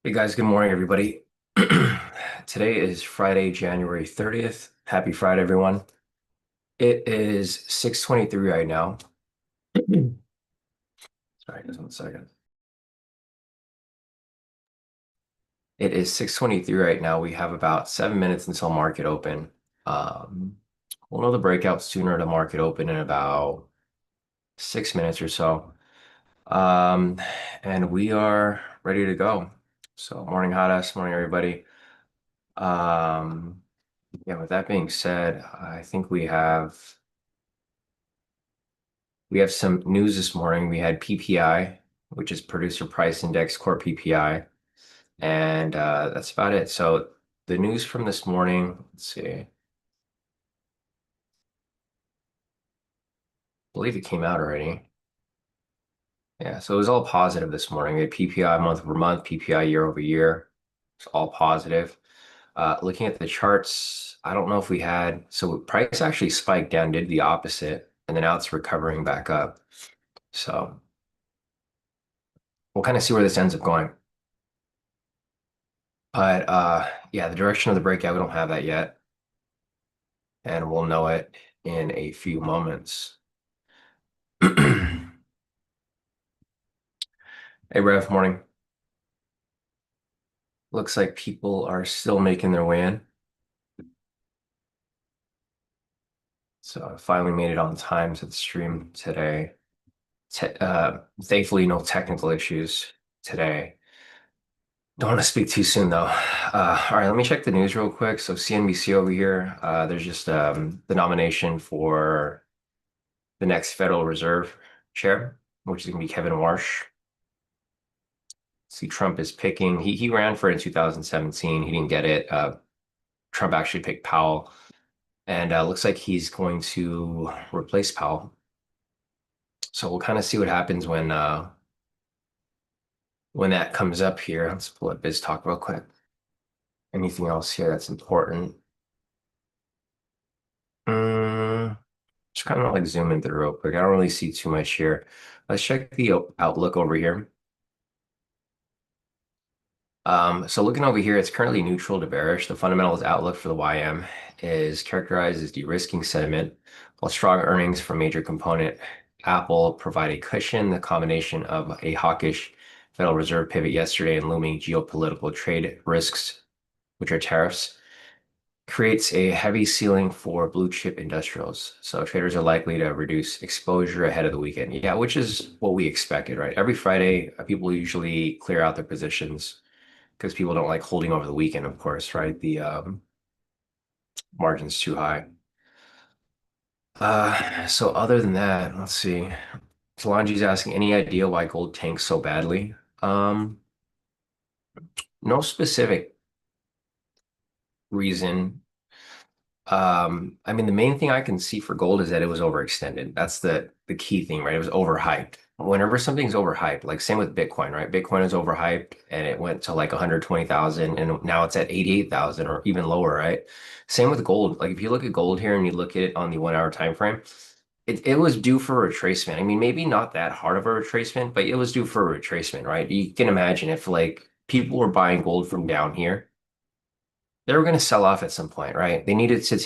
Hey guys, good morning, everybody. Today is Friday, January 30th. Happy Friday, everyone. It is 6:23 right now. Sorry, just one second. It is 6:23 right now. We have about 7 minutes until market open. Um, we'll know the breakout sooner to market open in about 6 minutes or so. Um, and we are ready to go. So morning, Hottass, morning, everybody. Um, yeah, with that being said, I think we have some news this morning. We had PPI, which is Producer Price Index, core PPI, and that's about it. So the news from this morning, let's see, I believe it came out already. Yeah, so it was all positive this morning. We had PPI month over month, PPI year over year. It's all positive. Looking at the charts, I don't know if we had, so price actually spiked down, did the opposite, and then now it's recovering back up. So we'll kind of see where this ends up going. But yeah, the direction of the breakout, we don't have that yet, and we'll know it in a few moments. Hey, Rev, morning. Looks like people are still making their way in. So I finally made it on time to the stream today. Thankfully, no technical issues today. Don't want to speak too soon though. All right, let me check the news real quick. So CNBC over here, there's just the nomination for the next Federal Reserve chair, which is going to be Kevin Warsh. See, Trump is picking. He ran for it in 2017. He didn't get it. Trump actually picked Powell, and looks like he's going to replace Powell. So we'll kind of see what happens when that comes up here. Let's pull up Biz Talk real quick. Anything else here that's important? Mm, just kind of like zooming through real quick. I don't really see too much here. Let's check the outlook over here. So looking over here, it's currently neutral to bearish. The fundamentals outlook for the YM is characterized as de-risking sentiment, while strong earnings from major component Apple provide a cushion. The combination of a hawkish Federal Reserve pivot yesterday and looming geopolitical trade risks, which are tariffs, creates a heavy ceiling for blue chip industrials. So traders are likely to reduce exposure ahead of the weekend. Yeah, which is what we expected, right? Every Friday, people usually clear out their positions because people don't like holding over the weekend, of course, right? The margin's too high. So other than that, let's see. Solange's asking, any idea why gold tanks so badly? No specific reason. I mean, the main thing I can see for gold is that it was overextended. That's the key thing, right? It was overhyped. Whenever something's overhyped, like same with Bitcoin, right? Bitcoin is overhyped and it went to like 120,000 and now it's at 88,000 or even lower, right? Same with gold. Like if you look at gold here and you look at it on the 1 hour time frame, it was due for a retracement. I mean, maybe not that hard of a retracement, but it was due for a retracement, right? You can imagine if like people were buying gold from down here they were going to sell off at some point, right? They needed to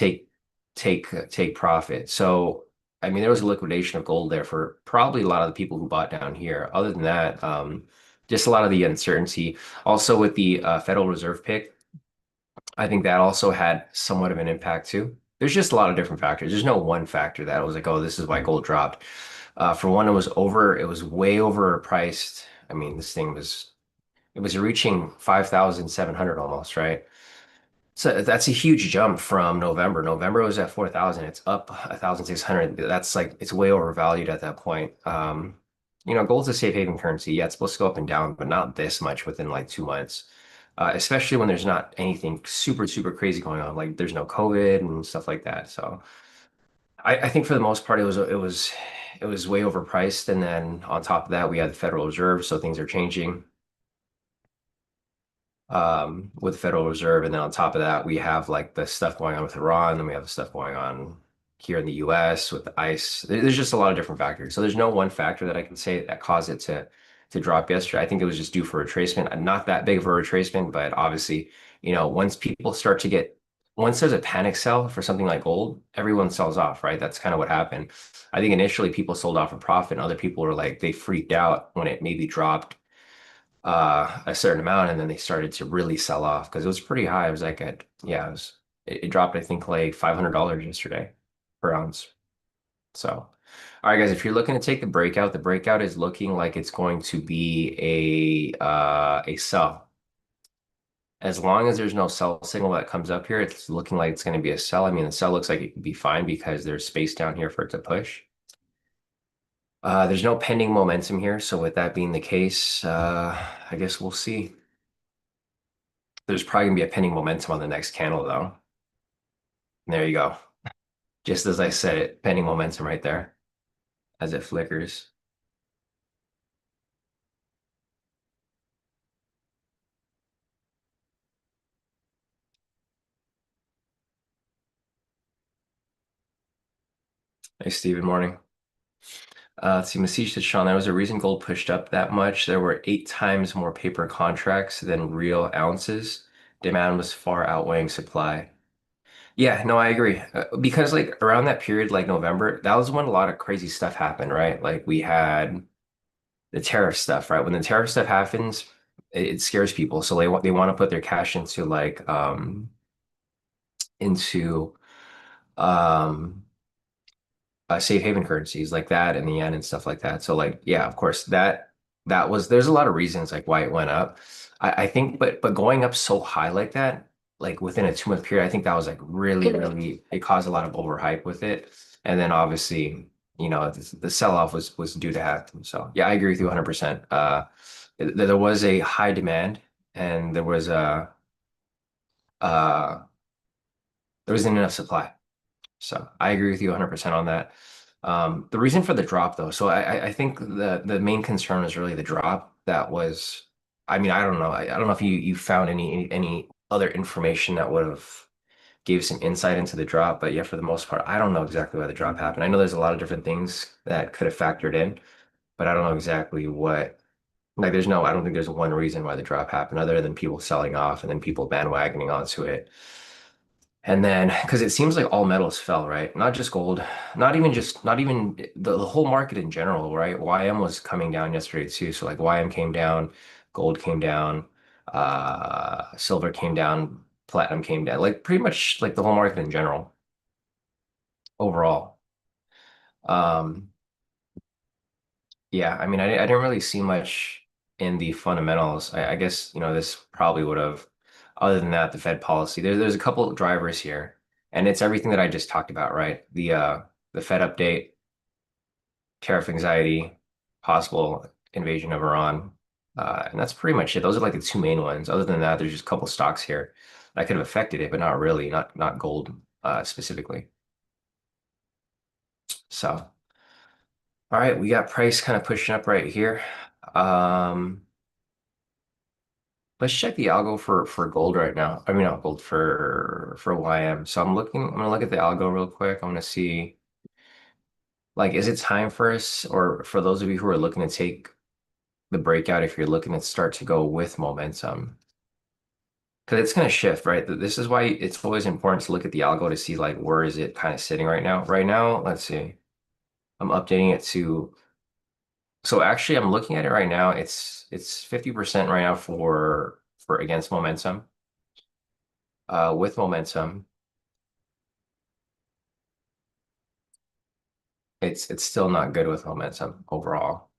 take profit. So, I mean, there was a liquidation of gold there for probably a lot of the people who bought down here. Other than that, just a lot of the uncertainty. Also, with the Federal Reserve pick, I think that also had somewhat of an impact too. There's just a lot of different factors. There's no one factor that was like, oh, this is why gold dropped. For one, it was way overpriced. I mean, it was reaching 5,700 almost, right? So that's a huge jump from November. November was at 4,000. It's up 1,600. That's like it's way overvalued at that point. Gold's a safe haven currency. Yeah, it's supposed to go up and down, but not this much within like 2 months. Especially when there's not anything super, super crazy going on. Like there's no COVID and stuff like that. So I think for the most part it was way overpriced. And then on top of that, we had the Federal Reserve, so things are changing with the Federal Reserve. And then on top of that, we have like the stuff going on with Iran, and we have the stuff going on here in the US with the ICE. There's just a lot of different factors. So there's no one factor that I can say that caused it to drop yesterday. I think it was just due for retracement. Not that big of a retracement, but obviously, once people start to get, once there's a panic sell for something like gold, everyone sells off, right? That's kind of what happened. I think initially people sold off a profit, and other people were like, they freaked out when it maybe dropped a certain amount, and then they started to really sell off because it was pretty high. It was like at, yeah, it dropped, I think, like $500 yesterday per ounce. So, all right, guys, if you're looking to take the breakout is looking like it's going to be a sell. As long as there's no sell signal that comes up here, it's looking like it's going to be a sell. I mean, the sell looks like it could be fine because there's space down here for it to push. There's no pending momentum here, so with that being the case, I guess we'll see. There's probably gonna be a pending momentum on the next candle, though. There you go. Just as I said it, pending momentum right there as it flickers. Hey, Stephen, morning. Let's see, message to Sean. There was a reason gold pushed up that much. There were 8 times more paper contracts than real ounces. Demand was far outweighing supply. Yeah, no, I agree. Because like around that period, like November, that was when a lot of crazy stuff happened, right? Like we had the tariff stuff, right? When the tariff stuff happens, it scares people. So they want to put their cash into like into um safe haven currencies like that and the yen and stuff like that. So like yeah, of course that was there's a lot of reasons like why it went up. I think but going up so high like that, like within a 2 month period, I think that was like really it caused a lot of overhype with it. And then obviously, the sell-off was due to happen. So yeah, I agree with you 100%. There was a high demand and uh there wasn't enough supply. So I agree with you 100% on that. The reason for the drop, though, so I think the main concern was really the drop. That was, I mean, I don't know. I don't know if you found any other information that would have gave some insight into the drop, but yeah, for the most part, I don't know exactly why the drop happened. I know there's a lot of different things that could have factored in, but I don't know exactly what. Like, I don't think there's one reason why the drop happened other than people selling off and then people bandwagoning onto it. And then, because it seems like all metals fell, right? Not just gold, not even the whole market in general, right? YM was coming down yesterday too. So like YM came down, gold came down, silver came down, platinum came down, like pretty much like the whole market in general overall. Um, yeah, I mean, I didn't really see much in the fundamentals. I guess, this probably would have, other than that, the Fed policy. There's a couple of drivers here, and it's everything that I just talked about, right? The Fed update, tariff anxiety, possible invasion of Iran. And that's pretty much it. Those are like the two main ones. Other than that, there's just a couple stocks here that could have affected it, but not really, not gold specifically. So, all right, we got price kind of pushing up right here. Um, Let's check the algo for gold right now. I mean, not gold for YM. So I'm gonna look at the algo real quick. I'm gonna see like, is it time for us, or for those of you who are looking to take the breakout, if you're looking to start to go with momentum, because it's gonna shift, right? This is why it's always important to look at the algo to see like where is it kind of sitting right now. Right now, let's see. I'm updating it to, so actually I'm looking at it right now. It's 50% right now for against momentum. With momentum, it's still not good with momentum overall.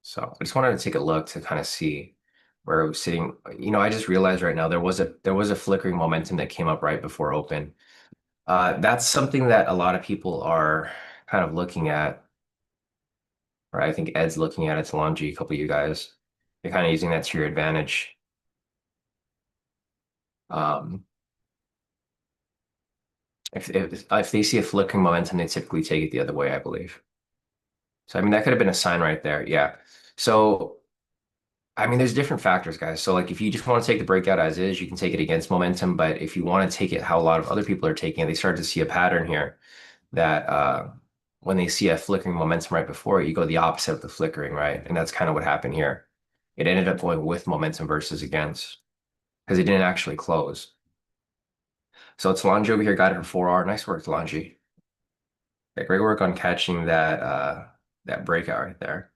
So I just wanted to take a look to kind of see where it was sitting. I just realized right now there was a flickering momentum that came up right before open. That's something that a lot of people are kind of looking at, right? I think Ed's looking at it, Talonji, a couple of you guys. You're kind of using that to your advantage. Um, if they see a flickering momentum, they typically take it the other way, I believe. So I mean that could have been a sign right there. Yeah. So I mean, there's different factors, guys. So, like, if you just want to take the breakout as is, you can take it against momentum. But if you want to take it how a lot of other people are taking it, they start to see a pattern here that when they see a flickering momentum right before it, you go the opposite of the flickering, right? And that's kind of what happened here. It ended up going with momentum versus against because it didn't actually close. So it's Longy over here, got it for 4R. Nice work, Longy. Yeah, great work on catching that breakout right there.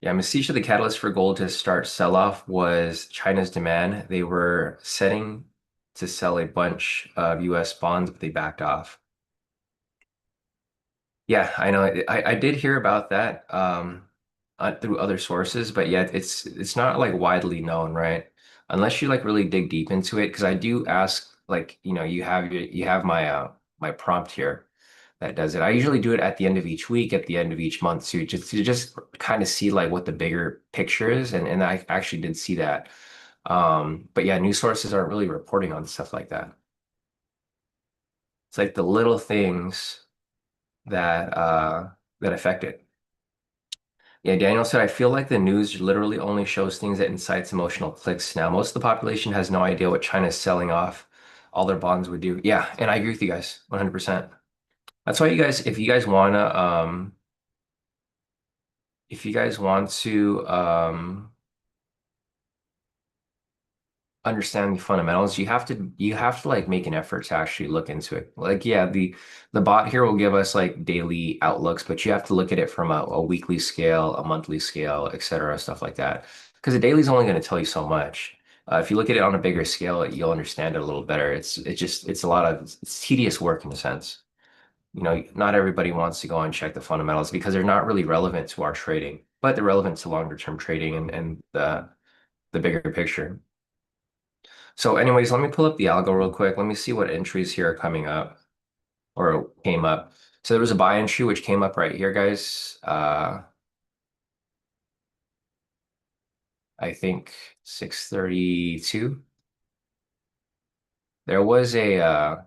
Yeah, Mesisha, the catalyst for gold to start sell-off was China's demand. They were setting to sell a bunch of US bonds, but they backed off. Yeah, I know. I did hear about that through other sources, but yet it's not like widely known, right? Unless you like really dig deep into it, because I do ask, like, you have my my prompt here that does it. I usually do it at the end of each week, at the end of each month, to just kind of see like what the bigger picture is, and I actually did see that. But yeah, news sources aren't really reporting on stuff like that. It's like the little things that affect it. Yeah, Daniel said, I feel like the news literally only shows things that incites emotional clicks now. Most of the population has no idea what China's selling off all their bonds would do. Yeah, and I agree with you guys 100%. That's why you guys, if you guys want to understand the fundamentals, you have to like make an effort to actually look into it. Like, yeah, the bot here will give us like daily outlooks, but you have to look at it from a weekly scale, a monthly scale, etc., stuff like that. Because the daily is only going to tell you so much. If you look at it on a bigger scale, you'll understand it a little better. It's a lot of it's tedious work in a sense. Not everybody wants to go and check the fundamentals because they're not really relevant to our trading, but they're relevant to longer term trading and the bigger picture. So anyways, let me pull up the algo real quick. Let me see what entries here are coming up or came up. So there was a buy entry which came up right here, guys. I think 632. There was a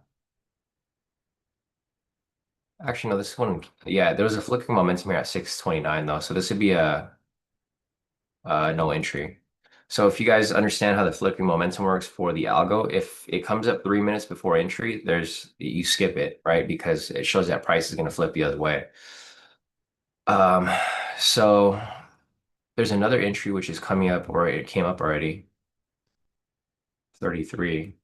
actually no, this one, yeah, there was a flickering momentum here at 629 though. So this would be a no entry. So if you guys understand how the flickering momentum works for the algo, if it comes up 3 minutes before entry, you skip it, right? Because it shows that price is going to flip the other way. Um, so there's another entry which is coming up, or it came up already, 33.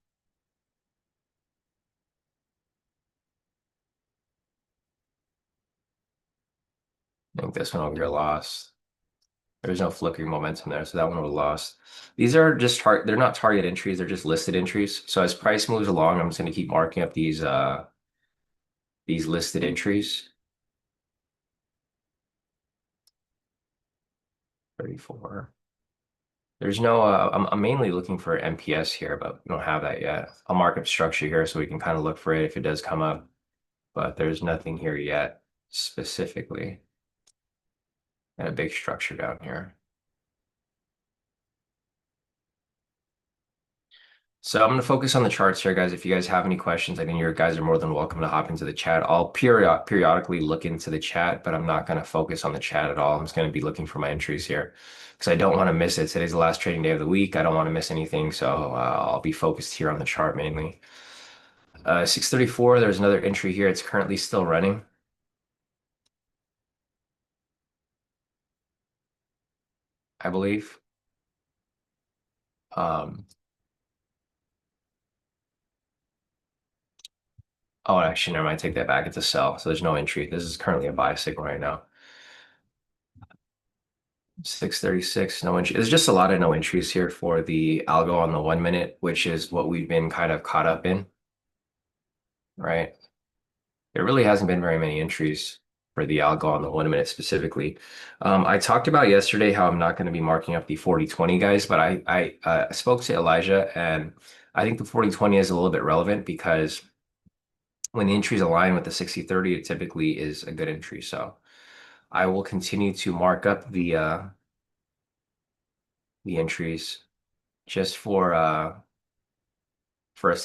I think this one over here lost. There's no flickering momentum there, so that one was lost. These are they're not target entries, they're just listed entries. So as price moves along, I'm just going to keep marking up these listed entries. 34. There's no, I'm mainly looking for MPS here, but we don't have that yet. I'll mark up structure here so we can kind of look for it if it does come up, but there's nothing here yet specifically. And a big structure down here. So I'm going to focus on the charts here, guys. If you guys have any questions, I think you guys are more than welcome to hop into the chat. I'll periodically look into the chat, but I'm not going to focus on the chat at all. I'm just going to be looking for my entries here because I don't want to miss it. Today's the last trading day of the week. I don't want to miss anything, so I'll be focused here on the chart mainly. 634, there's another entry here. It's currently still running, I believe. Um, oh, actually, never mind. Take that back. It's a sell, so there's no entry. This is currently a buy signal right now. 636, no entry. There's just a lot of no entries here for the algo on the 1 minute, which is what we've been kind of caught up in, right? There really hasn't been very many entries for the algo on the 1 minute specifically. I talked about yesterday how I'm not going to be marking up the 40-20 guys, but I spoke to Elijah and I think the 40-20 is a little bit relevant because when the entries align with the 60-30, it typically is a good entry. So I will continue to mark up the entries just for us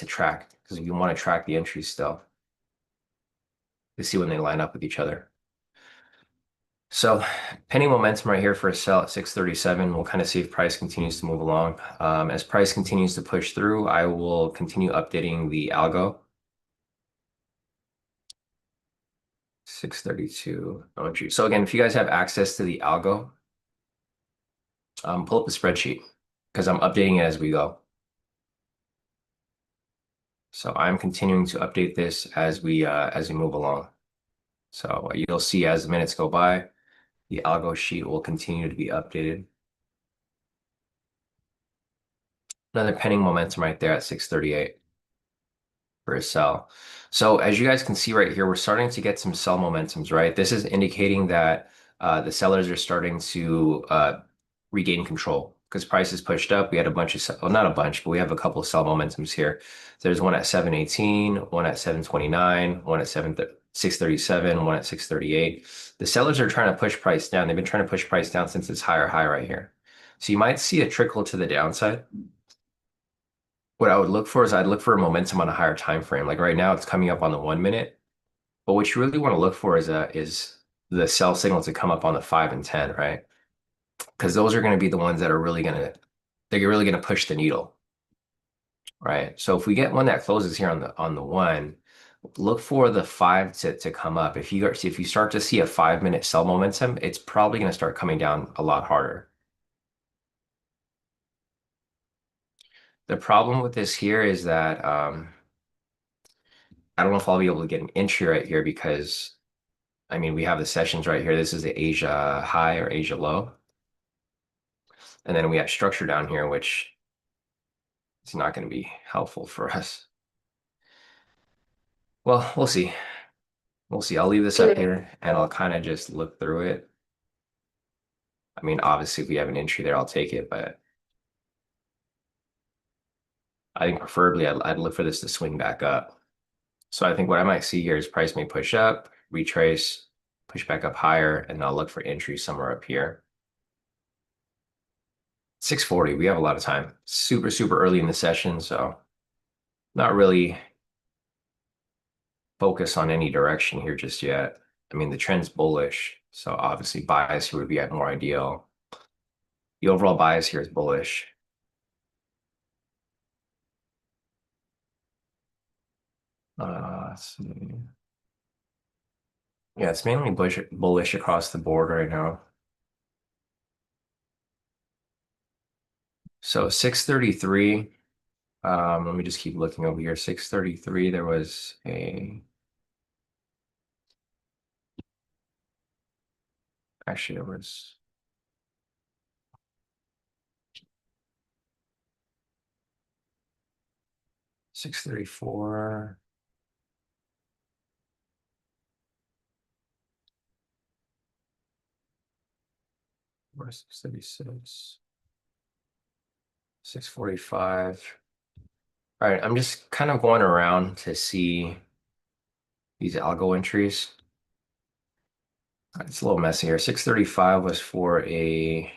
to track because we want to track the entries still to see when they line up with each other. So penny momentum right here for a sell at 637. We'll kind of see if price continues to move along. As price continues to push through, I will continue updating the algo 632 entry. So again, if you guys have access to the algo, pull up the spreadsheet because I'm updating it as we go. So I'm continuing to update this as we move along. So you'll see as the minutes go by, the algo sheet will continue to be updated. Another pending momentum right there at 638 for a sell. So as you guys can see right here, we're starting to get some sell momentums, right? This is indicating that the sellers are starting to regain control because price is pushed up. We had a bunch of, well, not a bunch, but we have a couple of sell momentums here. There's one at 718, one at 729, one at 637, one at 638. The sellers are trying to push price down. They've been trying to push price down since it's higher high right here. So you might see a trickle to the downside. What I would look for is I'd look for a momentum on a higher time frame. Like right now, it's coming up on the 1 minute. But what you really want to look for is the sell signal to come up on the 5 and 10, right? Because those are going to be the ones that are they're really gonna push the needle, right? So if we get one that closes here on the 1, look for the 5 to come up. If you start to see a 5-minute sell momentum, it's probably going to start coming down a lot harder. The problem with this here is that I don't know if I'll be able to get an entry right here because I mean we have the sessions right here. This is the Asia high or Asia low. And then we have structure down here, which is not going to be helpful for us. Well, we'll see. We'll see. I'll leave this up here and I'll kind of just look through it. I mean, obviously, if we have an entry there, I'll take it, but I think preferably I'd look for this to swing back up. So I think what I might see here is price may push up, retrace, push back up higher, and I'll look for entry somewhere up here. 640, we have a lot of time. Super, super early in the session, so not really focus on any direction here just yet. I mean, the trend's bullish, so obviously bias here would be more ideal. The overall bias here is bullish. Let's see. Yeah, it's mainly bullish across the board right now. So 633, let me just keep looking over here. 633, there was actually there was 634. Or 636. 645. All right, I'm just kind of going around to see these algo entries. It's a little messy here. 635 was for a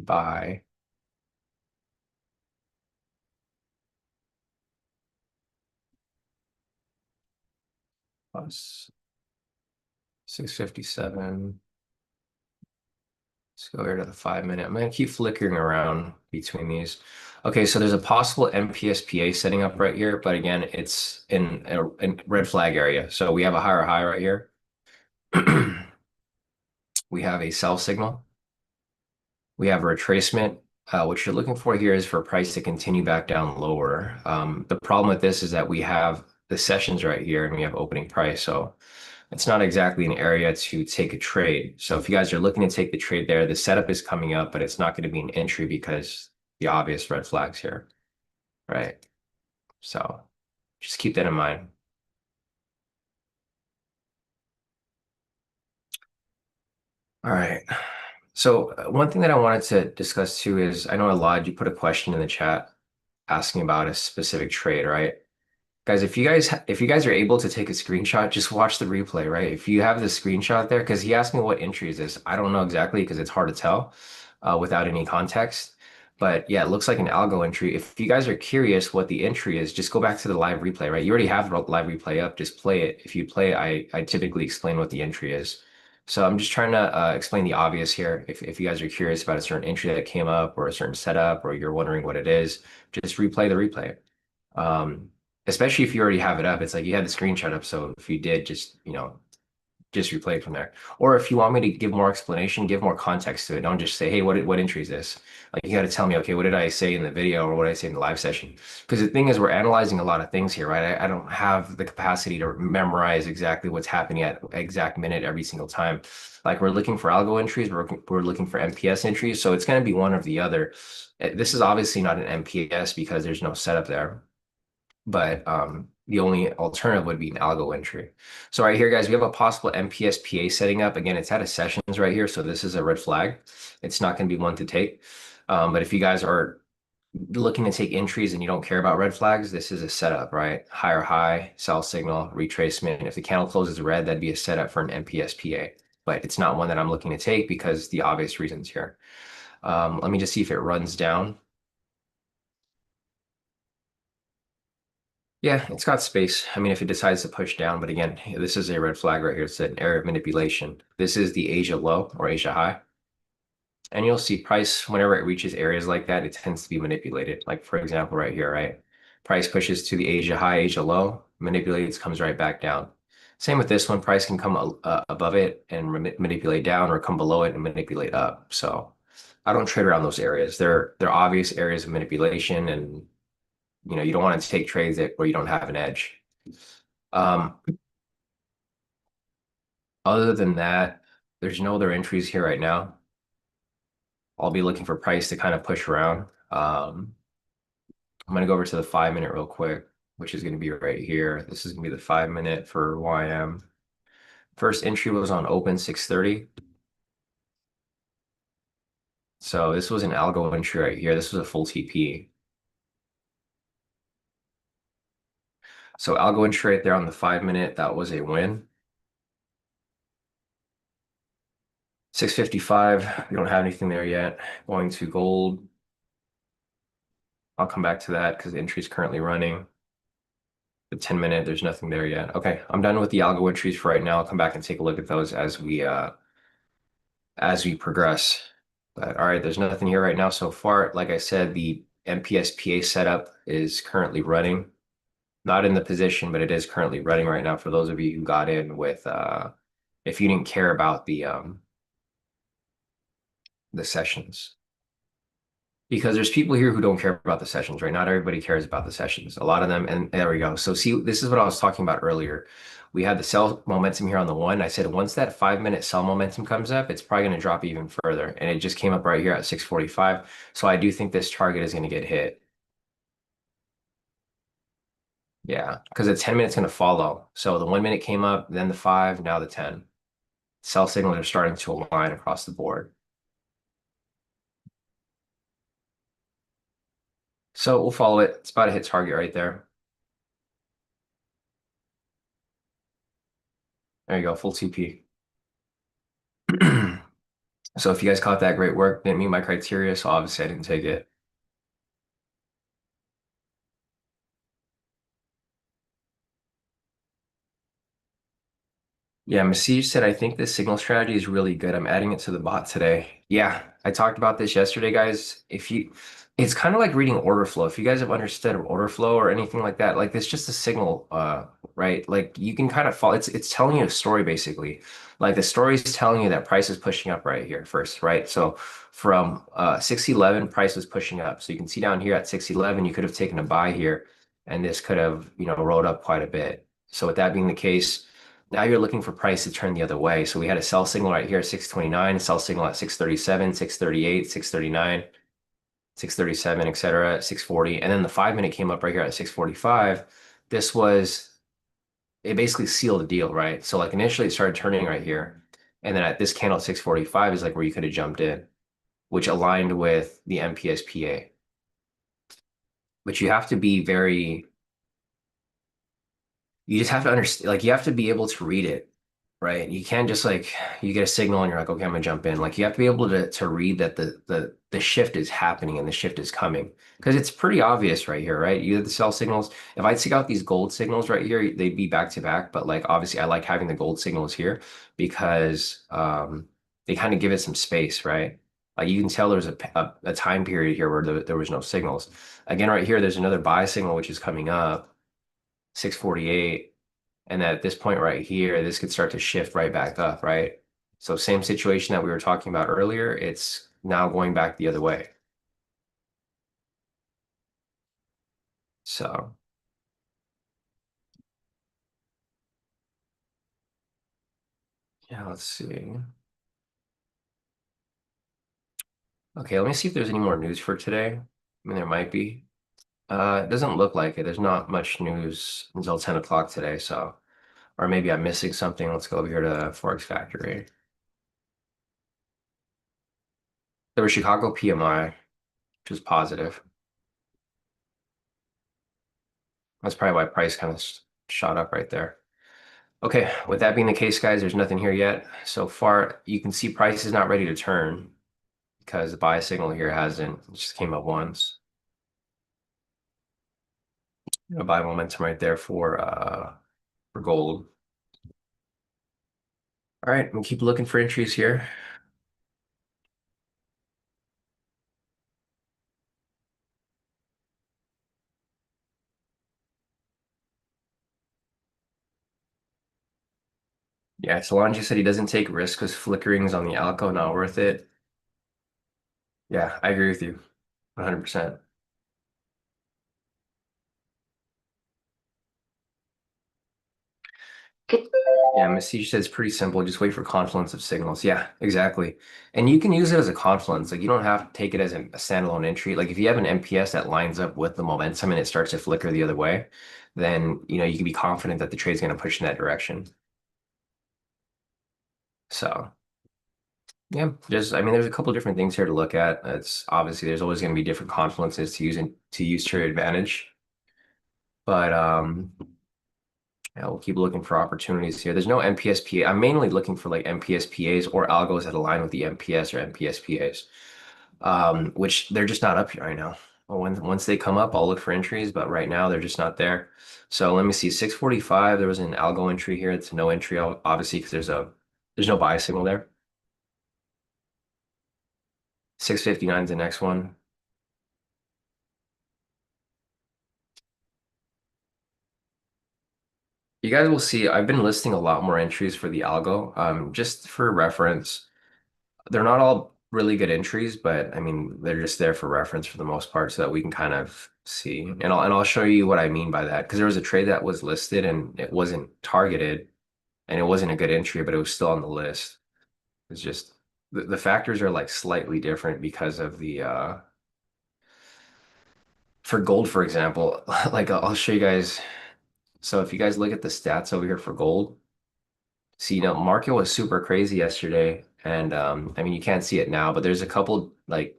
buy. Plus 657. Let's go here to the 5-minute. I'm going to keep flickering around between these. Okay, so there's a possible MPSPA setting up right here, but again, it's in a red flag area. So we have a higher high right here. We have a sell signal. We have a retracement. What you're looking for here is for price to continue back down lower. The problem with this is that we have the sessions right here and we have opening price. So it's not exactly an area to take a trade. So if you guys are looking to take the trade there, the setup is coming up, but it's not going to be an entry because the obvious red flags here, right? So just keep that in mind. All right. So one thing that I wanted to discuss too is I know a lot, you put a question in the chat asking about a specific trade, right? Guys, if you guys are able to take a screenshot, just watch the replay, right? If you have the screenshot there, because he asked me what entry is this. I don't know exactly because it's hard to tell without any context. But yeah, it looks like an algo entry. If you guys are curious what the entry is, just go back to the live replay, right? You already have the live replay up, just play it. If you play it, I typically explain what the entry is. So I'm just trying to explain the obvious here. If you guys are curious about a certain entry that came up or a certain setup or you're wondering what it is, just replay the replay. Um, Especially if you already have it up, it's like you had the screenshot up. So if you did, just replay it from there. Or if you want me to give more explanation, give more context to it. Don't just say, hey, what entry is this? Like you got to tell me, okay, what did I say in the video or what did I say in the live session? Because the thing is, we're analyzing a lot of things here, right? I don't have the capacity to memorize exactly what's happening at exact minute every single time. Like we're looking for algo entries, we're looking for MPS entries. So it's going to be one or the other. This is obviously not an MPS because there's no setup there, but the only alternative would be an algo entry. So right here, guys, we have a possible MPSPA setting up. Again, it's out of sessions right here, so this is a red flag. It's not going to be one to take. But if you guys are looking to take entries and you don't care about red flags, this is a setup, right? Higher high, sell signal, retracement. If the candle closes red, that'd be a setup for an MPSPA. But it's not one that I'm looking to take because the obvious reasons here. Let me just see if it runs down. Yeah, it's got space. I mean, if it decides to push down, but again, this is a red flag right here. It's an area of manipulation. This is the Asia low or Asia high. And you'll see price, whenever it reaches areas like that, it tends to be manipulated. Like for example, right here, right? Price pushes to the Asia high, Asia low, manipulates, comes right back down. Same with this one. Price can come above it and manipulate down or come below it and manipulate up. So I don't trade around those areas. They're obvious areas of manipulation and you don't want to take trades that where you don't have an edge. Um, Other than that, there's no other entries here right now. I'll be looking for price to kind of push around. I'm going to go over to the 5 minute real quick, which is going to be right here. This is going to be the 5 minute for YM. First entry was on open 630. So this was an algo entry right here. This was a full TP. So algo entry right there on the 5 minute, that was a win. 655, we don't have anything there yet. Going to gold. I'll come back to that because the entry is currently running. The 10 minute, there's nothing there yet. Okay, I'm done with the algo entries for right now. I'll come back and take a look at those as we progress. But all right, there's nothing here right now so far. Like I said, the MPSPA setup is currently running. Not in the position, but it is currently running right now for those of you who got in with if you didn't care about the sessions. Because there's people here who don't care about the sessions, right? Not everybody cares about the sessions. A lot of them, and there we go. So see, this is what I was talking about earlier. We had the sell momentum here on the one. I said once that 5 minute sell momentum comes up, it's probably going to drop even further. And it just came up right here at 645. So I do think this target is going to get hit. Yeah, because the 10 minutes going to follow. So the 1 minute came up, then the five, now the 10. Sell signals are starting to align across the board. So we'll follow it. It's about to hit target right there. There you go, full TP. So if you guys caught that, great work. Didn't meet my criteria, so obviously I didn't take it. Yeah, Masij said, I think this signal strategy is really good. I'm adding it to the bot today. Yeah, I talked about this yesterday, guys. It's kind of like reading order flow. If you guys have understood order flow or anything like that, like it's just a signal, right? Like you can kind of follow, it's telling you a story basically. Like the story is telling you that price is pushing up right here first, right? So from 611, price was pushing up. So you can see down here at 611, you could have taken a buy here, and this could have, rolled up quite a bit. So with that being the case, now you're looking for price to turn the other way. So we had a sell signal right here, 629, sell signal at 637, 638, 639, 637, etc., 640. And then the 5 minute came up right here at 645. This was, it basically sealed the deal, right? So like initially it started turning right here. And then at this candle at 645 is like where you could have jumped in, which aligned with the MPSPA. But you have to be very, you just have to understand, like you have to be able to read it, right? You can't just like you get a signal and you're like, okay, I'm gonna jump in. Like you have to be able to read that the shift is happening and the shift is coming because it's pretty obvious right here, right? You have the sell signals. If I take out these gold signals right here, they'd be back to back. But like obviously, I like having the gold signals here because they kind of give it some space, right? Like you can tell there's a time period here where there was no signals. Again, right here, there's another buy signal which is coming up, 648. And at this point right here, this could start to shift right back up, right? So same situation that we were talking about earlier, it's now going back the other way. So yeah, let's see. Okay, let me see if there's any more news for today. I mean, there might be. It doesn't look like it. There's not much news until 10 o'clock today, so or maybe I'm missing something. Let's go over here to Forex Factory. There was Chicago PMI, which was positive. That's probably why price kind of shot up right there. Okay, with that being the case, guys, there's nothing here yet. So far, you can see price is not ready to turn because the buy signal here hasn't. It just came up once. A buy momentum right there for gold. All right, we'll keep looking for entries here. Yeah, Solange said he doesn't take risks because flickering is on the algo, not worth it. Yeah, I agree with you 100%. Yeah, Message says pretty simple. Just wait for confluence of signals. Yeah, exactly. And you can use it as a confluence. Like you don't have to take it as a standalone entry. Like if you have an MPS that lines up with the momentum and it starts to flicker the other way, then you can be confident that the trade's going to push in that direction. So yeah, just I mean, there's a couple different things here to look at. It's obviously there's always going to be different confluences to use to your advantage. But yeah, we'll keep looking for opportunities here. There's no MPSPA. I'm mainly looking for like MPSPAs or algos that align with the MPS or MPSPAs, which they're just not up here right now. Well, once they come up, I'll look for entries, but right now they're just not there. So let me see. 645, there was an algo entry here. It's no entry, obviously, because there's no buy signal there. 659 is the next one. You guys will see, I've been listing a lot more entries for the algo. Just for reference. They're not all really good entries, but I mean, they're just there for reference for the most part so that we can kind of see. And I'll show you what I mean by that. Because there was a trade that was listed and it wasn't targeted and it wasn't a good entry, but it was still on the list. It's just the factors are like slightly different because of the for gold, for example, like I'll show you guys. So if you guys look at the stats over here for gold, see, market was super crazy yesterday. And I mean, you can't see it now, but there's a couple like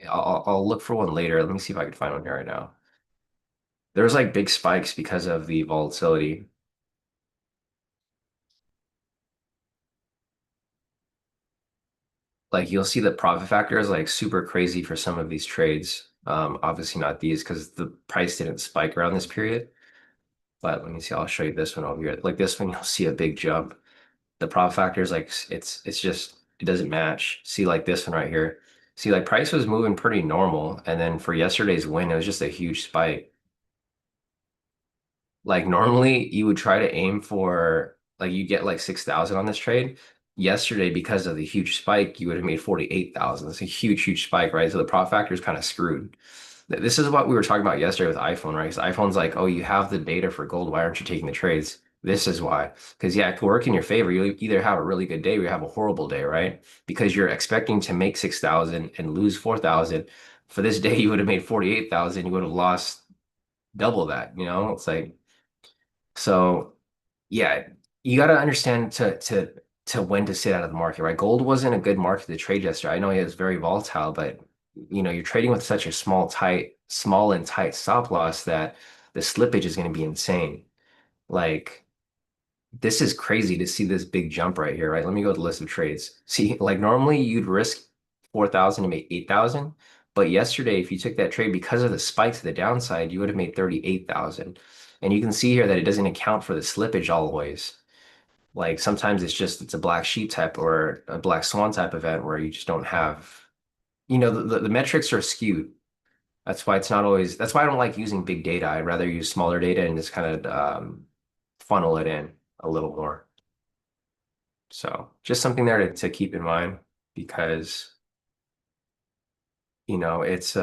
I'll look for one later. Let me see if I can find one here right now. There's like big spikes because of the volatility. Like you'll see the profit factor is like super crazy for some of these trades. Obviously not these because the price didn't spike around this period. But let me see. I'll show you this one over here. Like this one, you'll see a big jump. The profit factor is like it's just it doesn't match. See like this one right here. See like price was moving pretty normal, and then for yesterday's win, it was just a huge spike. Like normally you would try to aim for like you get like 6,000 on this trade. Yesterday, because of the huge spike, you would have made 48,000. It's a huge, huge spike, right? So the profit factor is kind of screwed. This is what we were talking about yesterday with iPhone, right? Because iPhone's like, oh, you have the data for gold. Why aren't you taking the trades? This is why. Because yeah, it could work in your favor. You either have a really good day or you have a horrible day, right? Because you're expecting to make 6,000 and lose 4,000. For this day, you would have made 48,000. You would have lost double that. It's like so yeah, you got to understand to when to sit out of the market, right? Gold wasn't a good market to trade yesterday. I know it was very volatile, but you're trading with such a small and tight stop loss that the slippage is going to be insane. Like this is crazy to see this big jump right here, right? Let me go to the list of trades. See, like normally you'd risk 4,000 to make 8,000, but yesterday if you took that trade because of the spike to the downside, you would have made 38,000. And you can see here that it doesn't account for the slippage always. Like sometimes it's a black sheep type or a black swan type event where you just don't have the metrics are skewed. That's why it's not always, that's why I don't like using big data. I'd rather use smaller data and just kind of funnel it in a little more. So just something there to keep in mind because, it's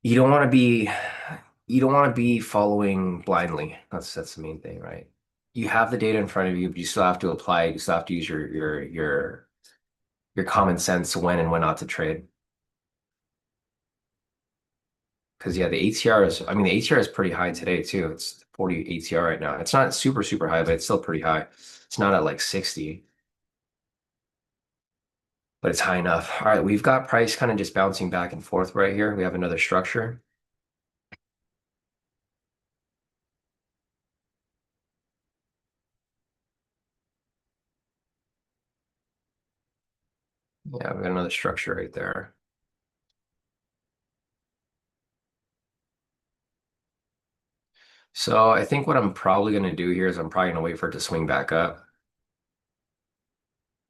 you don't want to be you don't want to be following blindly. That's the main thing, right? You have the data in front of you, but you still have to apply it. You still have to use your common sense when and when not to trade. Because yeah, the ATR is I mean the ATR is pretty high today too. It's 40 ATR right now. It's not super, super high, but it's still pretty high. It's not at like 60, but it's high enough. All right, we've got price kind of just bouncing back and forth right here. We have another structure. Yeah, we got another structure right there. So I think what I'm probably going to do here is I'm probably going to wait for it to swing back up.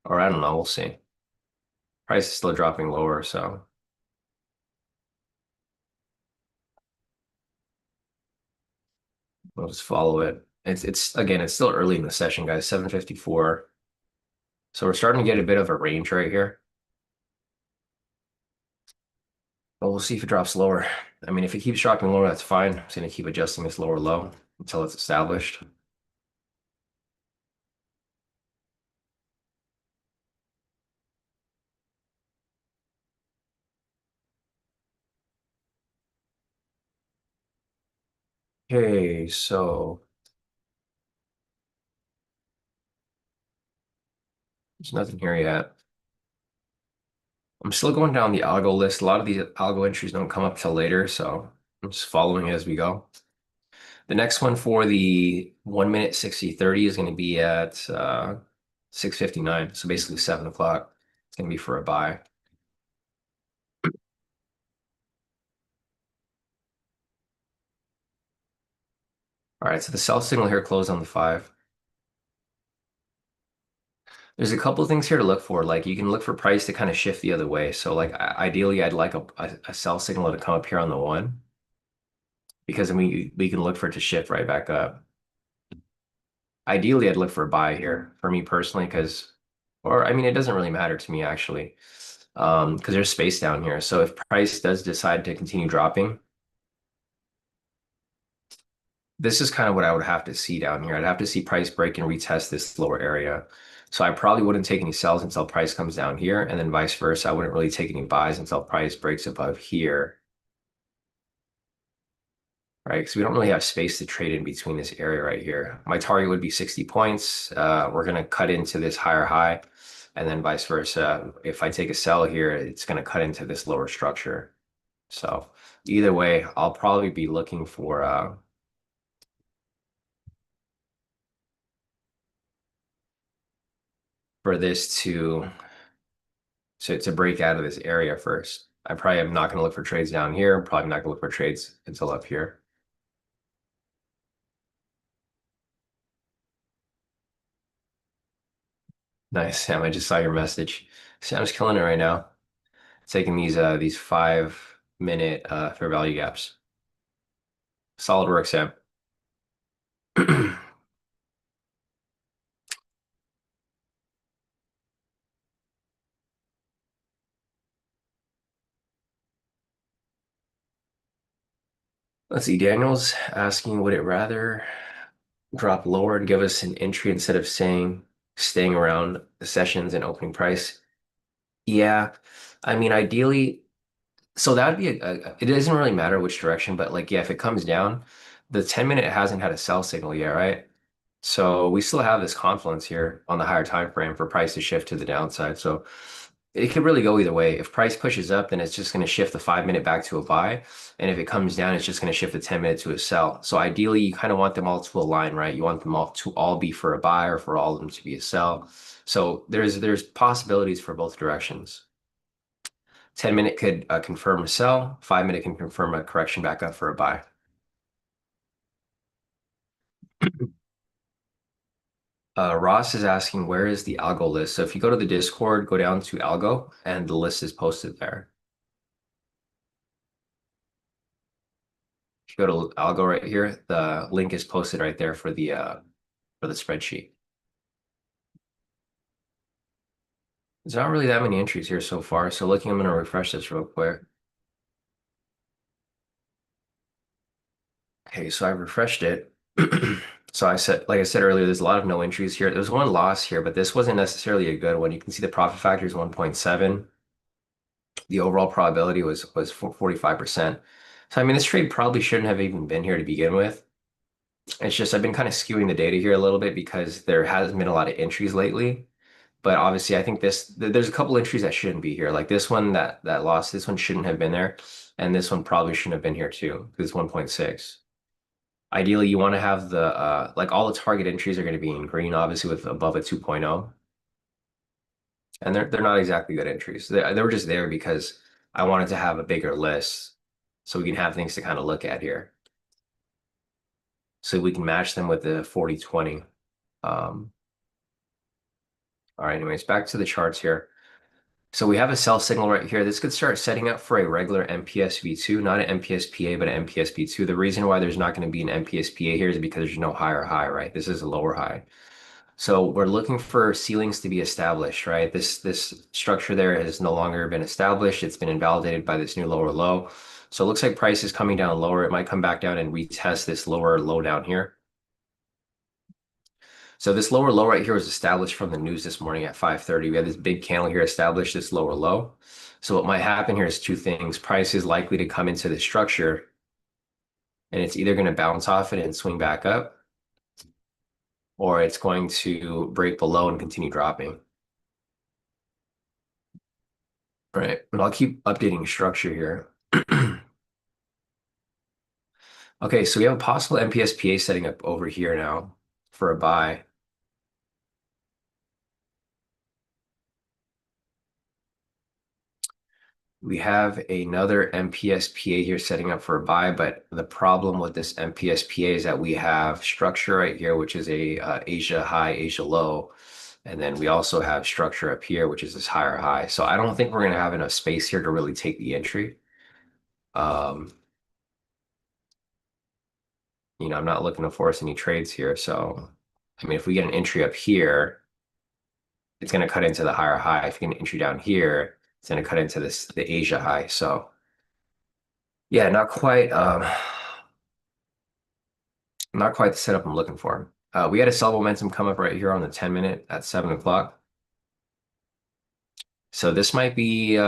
Or I don't know, we'll see. Price is still dropping lower, so we'll just follow it. It's again, it's still early in the session, guys, 7:54. So we're starting to get a bit of a range right here. But we'll see if it drops lower. I mean, if it keeps dropping lower, that's fine. I'm just going to keep adjusting this lower low until it's established. Okay, so there's nothing here yet. I'm still going down the algo list. A lot of these algo entries don't come up till later, so I'm just following it as we go. The next one for the 1 minute 60/30 is going to be at 6:59. So basically 7 o'clock. It's going to be for a buy. All right, so the sell signal here closed on the 5. There's a couple of things here to look for. Like you can look for price to kind of shift the other way. So like ideally, I'd like a sell signal to come up here on the 1 because I mean we can look for it to shift right back up. Ideally, I'd look for a buy here for me personally because, or I mean, it doesn't really matter to me actually, because there's space down here. So if price does decide to continue dropping, this is kind of what I would have to see down here. I'd have to see price break and retest this lower area. So I probably wouldn't take any sells until price comes down here, and then vice versa. I wouldn't really take any buys until price breaks above here, right? Because we don't really have space to trade in between this area right here. My target would be 60 points. We're going to cut into this higher high, and then vice versa. If I take a sell here, it's going to cut into this lower structure. So either way, I'll probably be looking for this to break out of this area first. I probably am not going to look for trades down here. I'm probably not going to look for trades until up here. Nice, Sam. I just saw your message. Sam's killing it right now. Taking these 5 minute fair value gaps. Solid work, Sam. Let's see. Daniel's asking, would it rather drop lower and give us an entry instead of staying around the sessions and opening price? Yeah. I mean, ideally, so that would be it doesn't really matter which direction, but like, yeah, if it comes down, the 10 minute hasn't had a sell signal yet, right? So we still have this confluence here on the higher time frame for price to shift to the downside. So it could really go either way. If price pushes up, then it's just going to shift the 5 minute back to a buy. And if it comes down, it's just going to shift the 10 minute to a sell. So ideally, you kind of want them all to align, right? You want them all to be for a buy or for all of them to be a sell. So there's possibilities for both directions. 10 minute could confirm a sell. 5 minute can confirm a correction back up for a buy. Ross is asking where is the algo list? So if you go to the Discord, go down to algo, and the list is posted there. If you go to algo right here, the link is posted right there for the spreadsheet. There's not really that many entries here so far. So looking, I'm gonna refresh this real quick. Okay, so I refreshed it. So I said, like I said earlier, there's a lot of no entries here. There's one loss here, but this wasn't necessarily a good one. You can see the profit factor is 1.7. The overall probability was 45%. So I mean, this trade probably shouldn't have even been here to begin with. It's just I've been kind of skewing the data here a little bit because there hasn't been a lot of entries lately. But obviously, I think there's a couple entries that shouldn't be here. Like this one that lost, this one shouldn't have been there, and this one probably shouldn't have been here too because it's 1.6. Ideally, you want to have the like all the target entries are going to be in green, obviously with above a 2.0, and they're not exactly good entries. They were just there because I wanted to have a bigger list so we can have things to kind of look at here. So we can match them with the 40/20. Um, all right, anyways, back to the charts here. So we have a sell signal right here. This could start setting up for a regular MPSV2, not an MPSPA, but an MPSP2. The reason why there's not going to be an MPSPA here is because there's no higher high, right? This is a lower high. So we're looking for ceilings to be established, right? This structure there has no longer been established. It's been invalidated by this new lower low. So it looks like price is coming down lower. It might come back down and retest this lower low down here. So this lower low right here was established from the news this morning at 5:30. We had this big candle here established this lower low. So what might happen here is two things. Price is likely to come into this structure and it's either going to bounce off it and swing back up, or it's going to break below and continue dropping. Right. But I'll keep updating structure here. Okay, so we have a possible MPSPA setting up over here now for a buy. We have another MPSPA here setting up for a buy, but the problem with this MPSPA is that we have structure right here, which is a Asia high, Asia low. And then we also have structure up here, which is this higher high. So I don't think we're going to have enough space here to really take the entry. Um, I'm not looking to force any trades here. So, I mean, if we get an entry up here, it's going to cut into the higher high. If you get an entry down here, it's going to cut into the Asia high. So, yeah, not quite the setup I'm looking for. We had a sell momentum come up right here on the 10-minute at 7 o'clock. So this might be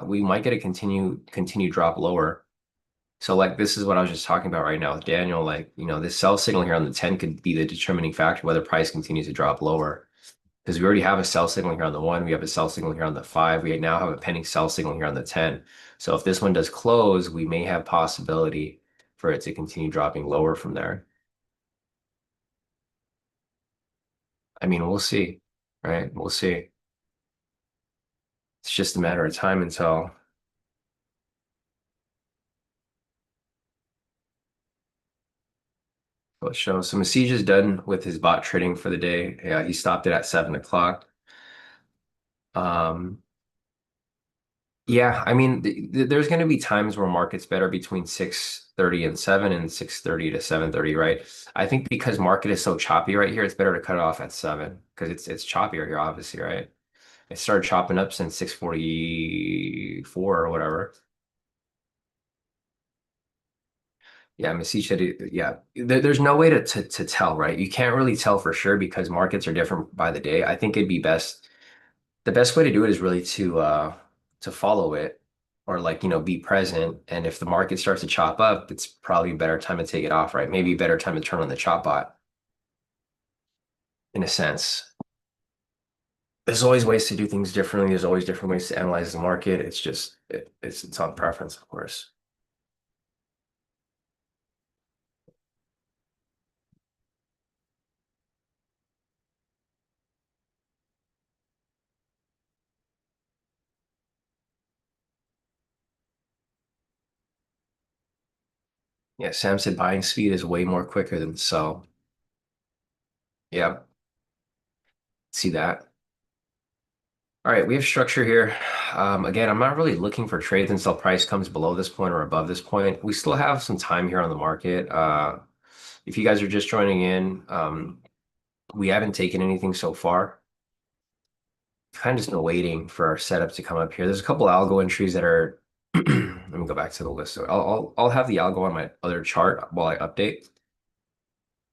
we might get a continue drop lower. So like this is what I was just talking about right now with Daniel. Like, this sell signal here on the 10 could be the determining factor whether price continues to drop lower. Because we already have a sell signal here on the 1, we have a sell signal here on the 5, we now have a pending sell signal here on the 10. So if this one does close, we may have possibility for it to continue dropping lower from there. I mean, we'll see, right? We'll see. It's just a matter of time until it shows. So Masij is done with his bot trading for the day. Yeah, he stopped it at 7 o'clock. Um, yeah, I mean, there's going to be times where market's better between 6:30 and 7 and 6:30 to 7:30, right? I think because market is so choppy right here, it's better to cut it off at 7 because it's choppier here, obviously, right? It started chopping up since 6:44 or whatever. Yeah, Messi said yeah. There's no way to tell, right? You can't really tell for sure because markets are different by the day. I think it'd be best the best way to do it is really to follow it or like, be present. And if the market starts to chop up, it's probably a better time to take it off, right? Maybe a better time to turn on the chop bot in a sense. There's always ways to do things differently. There's always different ways to analyze the market. It's just it's on preference, of course. Yeah, Sam said buying speed is way more quicker than sell. Yeah. See that. All right, we have structure here. Again, I'm not really looking for trades until price comes below this point or above this point. We still have some time here on the market. If you guys are just joining in, we haven't taken anything so far. Kind of just been waiting for our setup to come up here. There's a couple algo entries that are. Let me go back to the list. So I'll have the algo on my other chart while I update,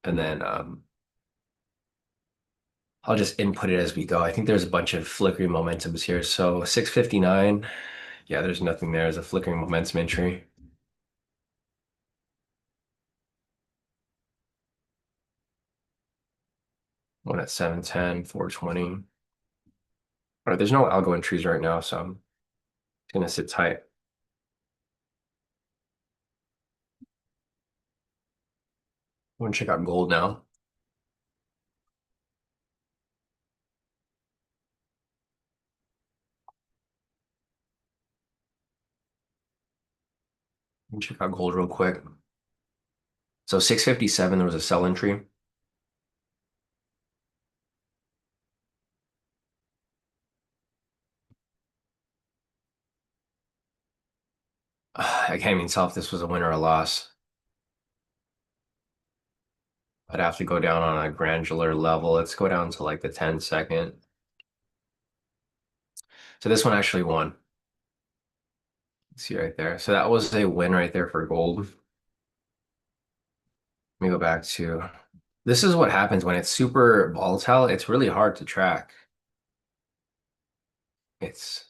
and then I'll just input it as we go. I think there's a bunch of flickering momentums here. So 659, yeah, there's nothing there. There's a flickering momentum entry. One at 710, 420. All right, there's no algo entries right now, so I'm gonna sit tight. I'm gonna check out gold now. Let me check out gold real quick. So 657, there was a sell entry. I can't even tell if this was a win or a loss. I'd have to go down on a granular level. Let's go down to like the 10-second. So this one actually won. See right there. So that was a win right there for gold. Let me go back to this is what happens when it's super volatile. It's really hard to track. It's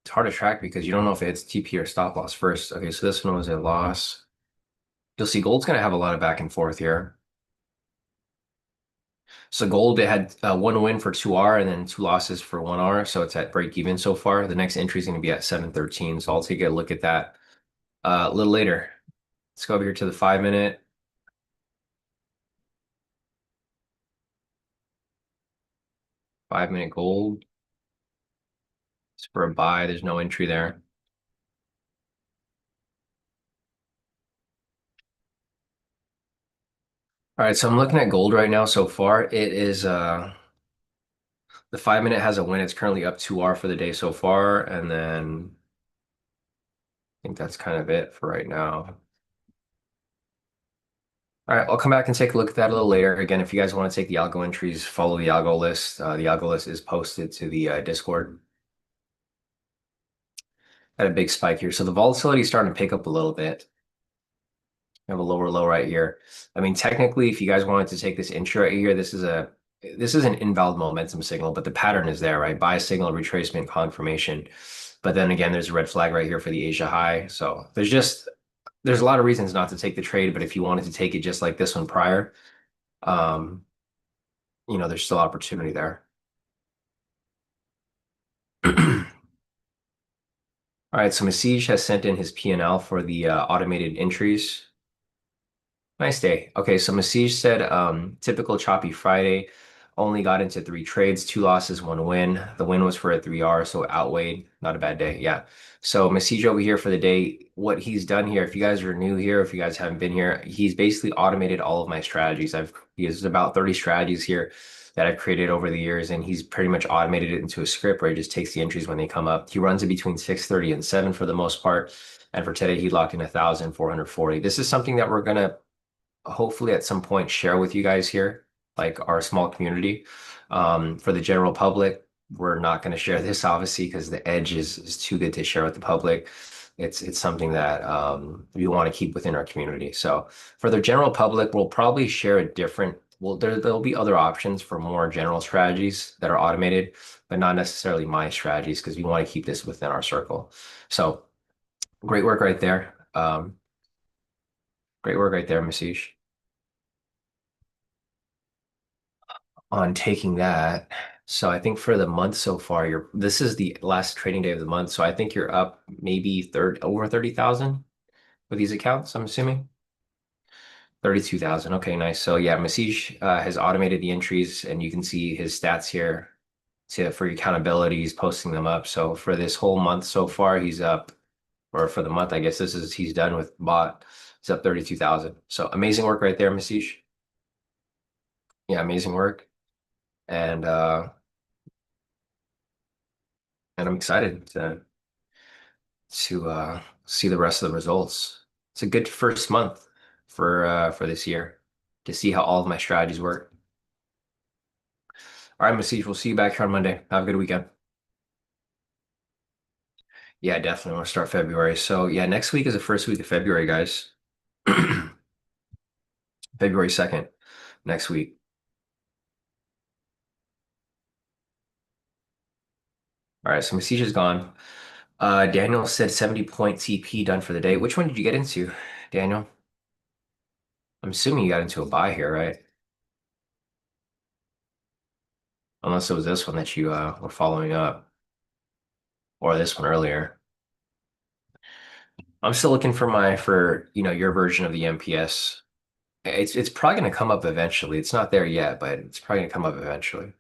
it's hard to track because you don't know if it's TP or stop loss first. Okay, so this one was a loss. You'll see gold's gonna have a lot of back and forth here. So gold, it had one win for 2R and then two losses for 1R. So it's at break even so far. The next entry is going to be at 713. So I'll take a look at that a little later. Let's go over here to the 5-minute. 5-minute gold. It's for a buy. There's no entry there. All right, so I'm looking at gold right now so far. It is the 5-minute has a win. It's currently up 2R for the day so far. And then I think that's kind of it for right now. All right, I'll come back and take a look at that a little later. Again, if you guys want to take the algo entries, follow the algo list. The algo list is posted to the Discord. Had a big spike here. So the volatility is starting to pick up a little bit. We have a lower low right here. I mean, technically, if you guys wanted to take this intro right here, this is an invalid momentum signal, but the pattern is there, right? Buy signal, retracement, confirmation. But then again, there's a red flag right here for the Asia high. So there's a lot of reasons not to take the trade, but if you wanted to take it just like this one prior, um, there's still opportunity there. All right, so Masij has sent in his P&L for the automated entries. Nice day. Okay, so Masij said typical choppy Friday, only got into 3 trades, 2 losses, 1 win. The win was for a 3R, so it outweighed. Not a bad day. Yeah. So Masij over here for the day, what he's done here, if you guys are new here, if you guys haven't been here, he's basically automated all of my strategies. He has about 30 strategies here that I've created over the years, and he's pretty much automated it into a script where he just takes the entries when they come up. He runs it between 6:30 and 7 for the most part. And for today, he locked in 1,440. This is something that we're gonna hopefully at some point share with you guys here, like our small community. For the general public, we're not going to share this obviously because the edge is too good to share with the public. It's something that we want to keep within our community. So for the general public, we'll probably share a different. Well, there'll be other options for more general strategies that are automated, but not necessarily my strategies because we want to keep this within our circle. So great work right there. Great work right there, Masish. On taking that. So I think for the month so far, this is the last trading day of the month. So I think you're up maybe over 30,000 with these accounts, I'm assuming. 32,000. Okay, nice. So yeah, Masij has automated the entries and you can see his stats here for your accountability. He's posting them up. So for this whole month so far, he's up, or for the month, I guess he's done with bot. He's up 32,000. So amazing work right there, Masij. Yeah, amazing work. and uh, and I'm excited to see the rest of the results. It's a good first month for this year to see how all of my strategies work. All right, Masij, we'll see you back here on Monday. Have a good weekend. Yeah, definitely want to start February. So yeah, next week is the first week of February, guys. February 2nd, next week. All right, so Masij is gone. Daniel said 70 point TP done for the day. Which one did you get into, Daniel? I'm assuming you got into a buy here, right? Unless it was this one that you were following up, or this one earlier. I'm still looking for your version of the MPS. It's probably gonna come up eventually. It's not there yet, but it's probably gonna come up eventually.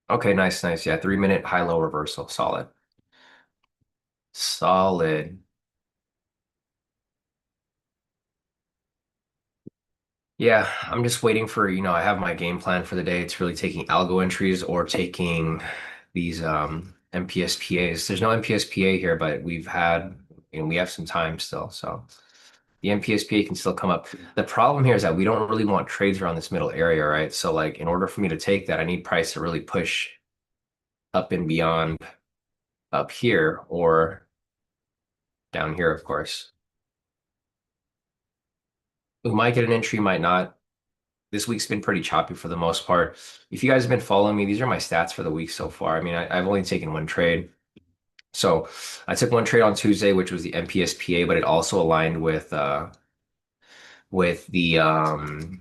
Okay, nice, nice. Yeah, 3 minute high-low reversal. Solid. Solid. Yeah, I'm just waiting for I have my game plan for the day. It's really taking algo entries or taking these MPSPAs. There's no MPSPA here, but we have some time still. So the MPSPA can still come up. The problem here is that we don't really want trades around this middle area, right? So like in order for me to take that, I need price to really push up and beyond up here or down here, of course. We might get an entry, might not. This week's been pretty choppy for the most part. If you guys have been following me, these are my stats for the week so far. I mean, I've only taken one trade. So I took one trade on Tuesday, which was the MPSPA, but it also aligned with the algo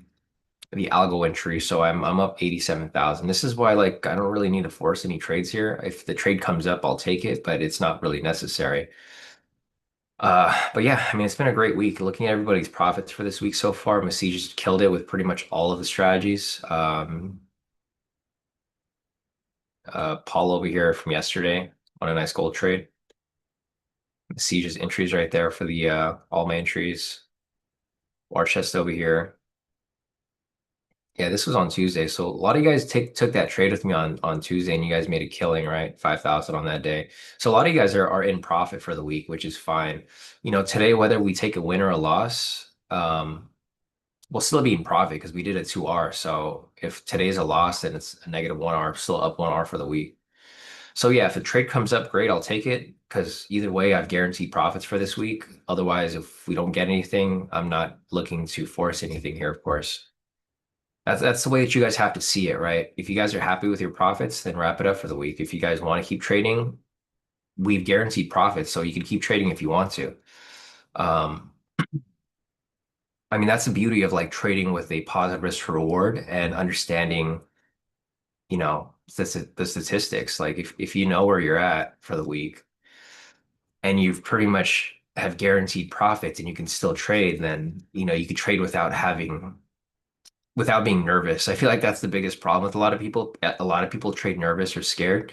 entry. So I'm up 87,000. This is why like I don't really need to force any trades here. If the trade comes up, I'll take it, but it's not really necessary. But yeah, I mean, it's been a great week. Looking at everybody's profits for this week so far, Messi just killed it with pretty much all of the strategies. Paul over here from yesterday on a nice gold trade. Siege's entries right there for the all my entries. War chest over here. Yeah, this was on Tuesday. So a lot of you guys took that trade with me on Tuesday and you guys made a killing, right? 5,000 on that day. So a lot of you guys are in profit for the week, which is fine. Today, whether we take a win or a loss, we'll still be in profit because we did a 2R. So if today's a loss, then it's a negative 1R, still up 1R for the week. So yeah, if the trade comes up, great, I'll take it because either way, I've guaranteed profits for this week. Otherwise, if we don't get anything, I'm not looking to force anything here, of course. That's the way that you guys have to see it, right? If you guys are happy with your profits, then wrap it up for the week. If you guys want to keep trading, we've guaranteed profits, so you can keep trading if you want to. Um, I mean, that's the beauty of like trading with a positive risk to reward and understanding, the statistics. Like if you know where you're at for the week and you've pretty much have guaranteed profits and you can still trade, then you can trade without being nervous. I feel like that's the biggest problem with a lot of people. A lot of people trade nervous or scared,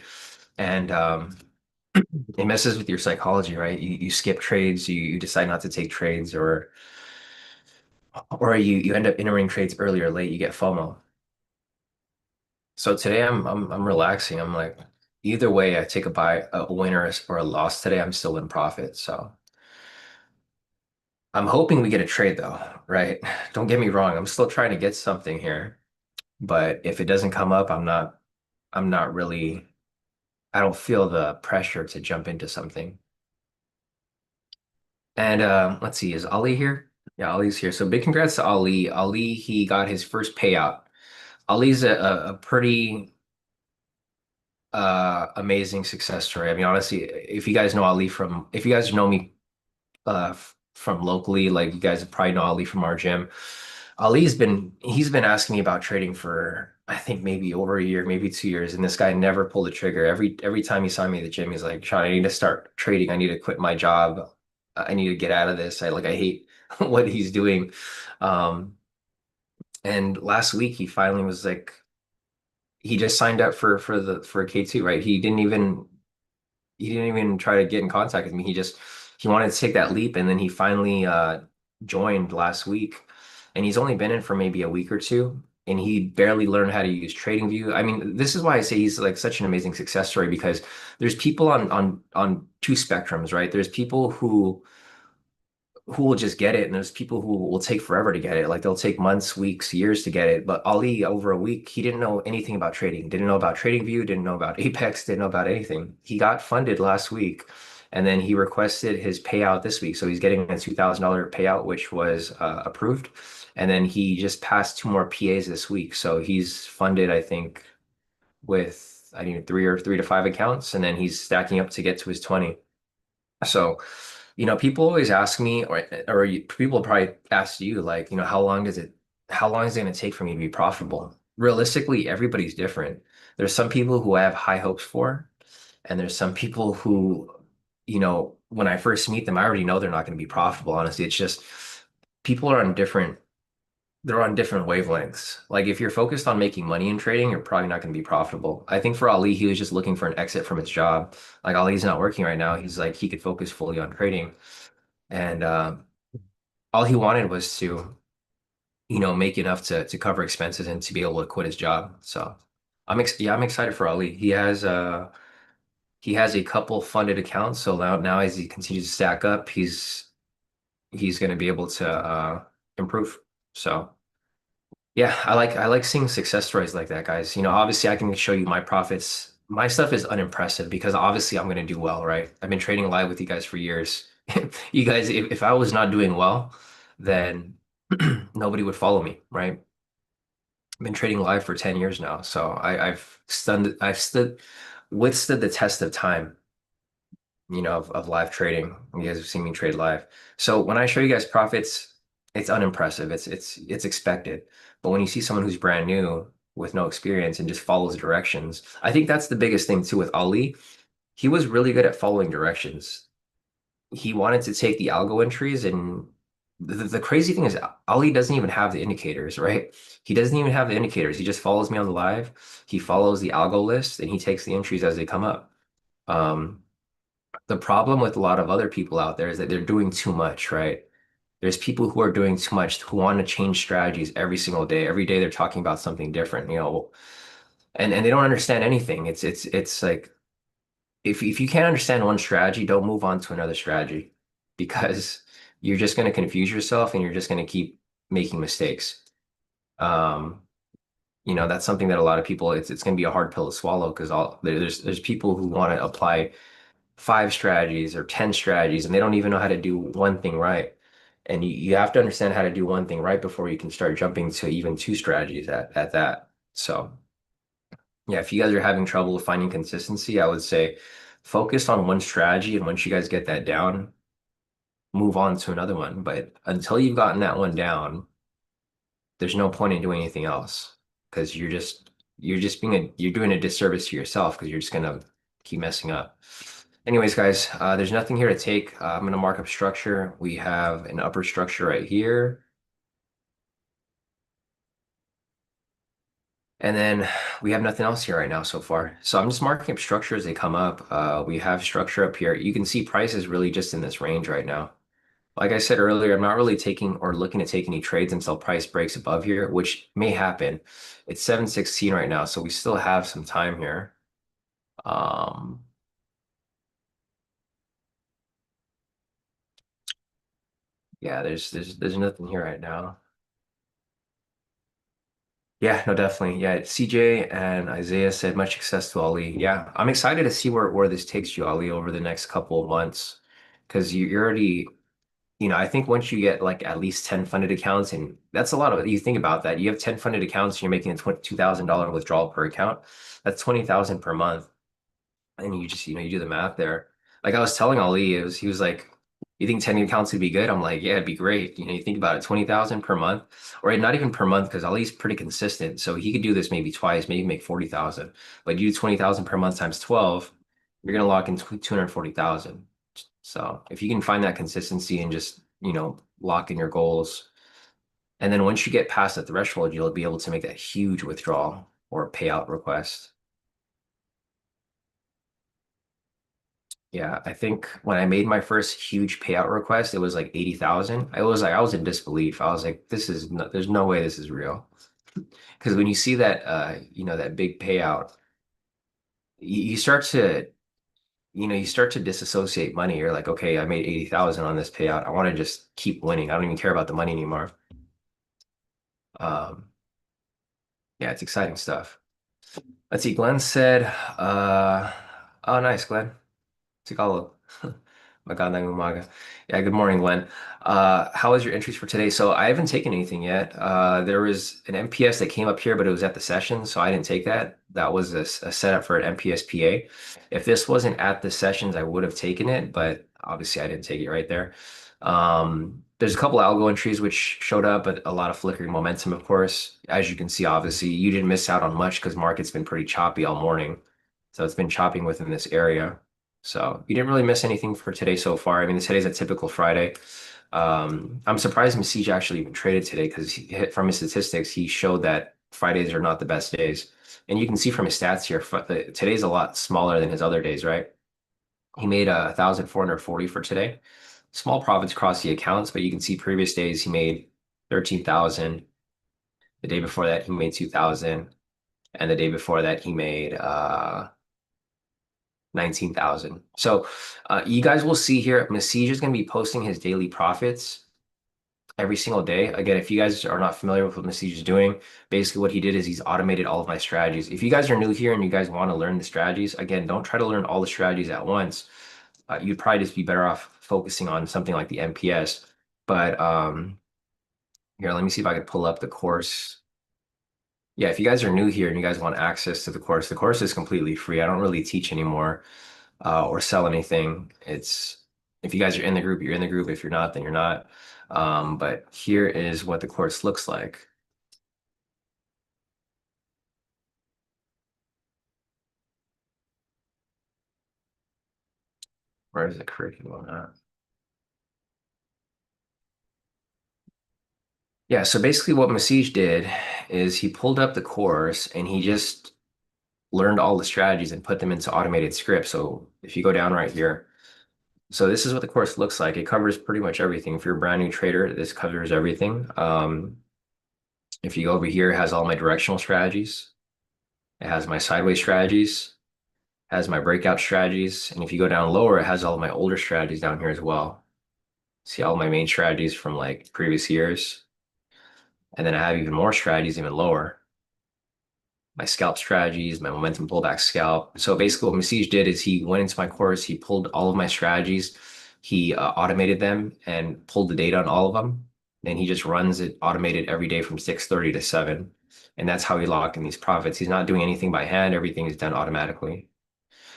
and it messes with your psychology, right? You skip trades, you decide not to take trades, or you end up entering trades early or late. You get FOMO. So today I'm relaxing. I'm like, either way, I take a win or a loss today. I'm still in profit. So I'm hoping we get a trade though, right? Don't get me wrong. I'm still trying to get something here, but if it doesn't come up, I'm not really. I don't feel the pressure to jump into something. And let's see, is Ali here? Yeah, Ali's here. So big congrats to Ali. Ali, he got his first payout. Ali's a pretty amazing success story. I mean, honestly, if you guys know me from locally, like you guys probably know Ali from our gym. He's been asking me about trading for I think maybe over a year, maybe 2 years, and this guy never pulled the trigger. Every time he saw me at the gym, he's like, "Sean, I need to start trading. I need to quit my job. I need to get out of this. I hate what he's doing." Um, and last week he finally was like, he just signed up for a K2, right? He didn't even try to get in contact with me. He wanted to take that leap, and then he finally joined last week, and he's only been in for maybe a week or two. and he barely learned how to use TradingView. I mean, this is why I say he's like such an amazing success story because there's people on two spectrums, right? There's people who will just get it, and there's people who will take forever to get it. Like they'll take months, weeks, years to get it. But Ali, over a week, he didn't know anything about trading, didn't know about TradingView, didn't know about Apex, didn't know about anything. He got funded last week, and then he requested his payout this week. So he's getting a $2,000 payout, which was approved. And then he just passed two more PAs this week. So he's funded, I think, with I think three to five accounts, and then he's stacking up to get to his 20. So, people always ask me, people probably ask you, like, how long is it going to take for me to be profitable? Realistically, everybody's different. There's some people who I have high hopes for, and there's some people who, when I first meet them, I already know they're not going to be profitable. Honestly, it's just people are on different they're on different wavelengths. Like if you're focused on making money in trading, you're probably not going to be profitable. I think for Ali, he was just looking for an exit from his job. Like Ali's not working right now. He's like he could focus fully on trading, and all he wanted was to, make enough to cover expenses and to be able to quit his job. So I'm excited for Ali. He has a couple funded accounts, so now as he continues to stack up, he's going to be able to improve. So. Yeah, I like seeing success stories like that, guys. Obviously I can show you my profits. My stuff is unimpressive because obviously I'm going to do well, right? I've been trading live with you guys for years. You guys, if I was not doing well, then nobody would follow me, right? I've been trading live for 10 years now, so I've withstood the test of time, of live trading. You guys have seen me trade live. So when I show you guys profits, it's unimpressive. It's expected. But when you see someone who's brand new with no experience and just follows directions, I think that's the biggest thing too with Ali. He was really good at following directions. He wanted to take the algo entries, and the crazy thing is Ali doesn't even have the indicators, right? He doesn't even have the indicators. He just follows me on the live. He follows the algo list and he takes the entries as they come up. Um, the problem with a lot of other people out there is that they're doing too much, right? There's people who are doing too much who want to change strategies every single day. Every day they're talking about something different, and they don't understand anything. It's like if you can't understand one strategy, don't move on to another strategy because you're just going to confuse yourself and you're just going to keep making mistakes. Um, that's something that a lot of people it's going to be a hard pill to swallow because there's people who want to apply five strategies or 10 strategies and they don't even know how to do one thing right. And you have to understand how to do one thing right before you can start jumping to even two strategies at that. So yeah, if you guys are having trouble finding consistency, I would say focus on one strategy. And once you guys get that down, move on to another one. But until you've gotten that one down, there's no point in doing anything else because you're doing a disservice to yourself because you're just gonna keep messing up. Anyways, guys, there's nothing here to take. I'm gonna mark up structure. We have an upper structure right here, and then we have nothing else here right now so far. So I'm just marking up structure as they come up. We have structure up here. You can see price is really just in this range right now. Like I said earlier, I'm not really taking or looking to take any trades until price breaks above here, which may happen. It's 7:16 right now, so we still have some time here. Um, yeah, there's nothing here right now. Yeah, no, definitely. Yeah, CJ and Isaiah said much success to Ali. Yeah, I'm excited to see where this takes you, Ali, over the next couple of months, because you're already I think once you get like at least 10 funded accounts, and that's a lot of you think about that. You have 10 funded accounts, you're making a $2,000 withdrawal per account. That's 20,000 per month. And you just, you do the math there. Like I was telling Ali, he was like, you think 10 accounts would be good? I'm like, yeah, it'd be great. You think about it, 20,000 per month, or not even per month, because Ali's pretty consistent. So he could do this maybe twice, maybe make 40,000. But you do 20,000 per month times 12, you're gonna lock in 240,000. So if you can find that consistency and just, lock in your goals, and then once you get past the threshold, you'll be able to make that huge withdrawal or payout request. Yeah, I think when I made my first huge payout request, it was like 80,000. I was in disbelief. I was like, there's no way this is real. Because when you see that that big payout, you start to you start to disassociate money. You're like, okay, I made 80,000 on this payout. I want to just keep winning. I don't even care about the money anymore. Um, yeah, it's exciting stuff. Let's see. Glenn said, oh, nice, Glenn. Tagalog. Magandang umaga. Yeah, good morning, Glenn. How was your entries for today? So I haven't taken anything yet. There was an MPS that came up here, but it was at the session, so I didn't take that. That was a setup for an MPS PA. If this wasn't at the sessions, I would have taken it, but obviously I didn't take it right there. There's a couple algo entries which showed up, but a lot of flickering momentum, of course. As you can see, obviously, you didn't miss out on much because market's been pretty choppy all morning. So it's been chopping within this area. So you didn't really miss anything for today so far. I mean, today's a typical Friday. I'm surprised Mesij actually even traded today because from his statistics, he showed that Fridays are not the best days. And you can see from his stats here, today's a lot smaller than his other days, right? He made 1,440 for today. Small profits across the accounts, but you can see previous days he made 13,000. The day before that, he made 2,000. And the day before that, he made 19,000. So you guys will see here, Mesij is going to be posting his daily profits every single day. Again, if you guys are not familiar with what Mesij is doing, basically what he did is he's automated all of my strategies. If you guys are new here and you guys want to learn the strategies, again, don't try to learn all the strategies at once. You'd probably just be better off focusing on something like the MPS. But here, let me see if I can pull up the course. Yeah, if you guys are new here and you guys want access to the course is completely free. I don't really teach anymore or sell anything. It's if you guys are in the group, you're in the group. If you're not, then you're not. But here is what the course looks like. Where is the curriculum at? Yeah, so basically what Masij did is he pulled up the course and he just learned all the strategies and put them into automated scripts. So if you go down right here, so this is what the course looks like. It covers pretty much everything. If you're a brand new trader, this covers everything. If you go over here, it has all my directional strategies. It has my sideways strategies, has my breakout strategies. And if you go down lower, it has all of my older strategies down here as well. See all my main strategies from like previous years. And then I have even more strategies even lower. My scalp strategies, my momentum pullback scalp. So basically what Masij did is he went into my course, he pulled all of my strategies, he automated them and pulled the data on all of them. Then he just runs it automated every day from 6:30 to 7. And that's how he locked in these profits. He's not doing anything by hand, everything is done automatically.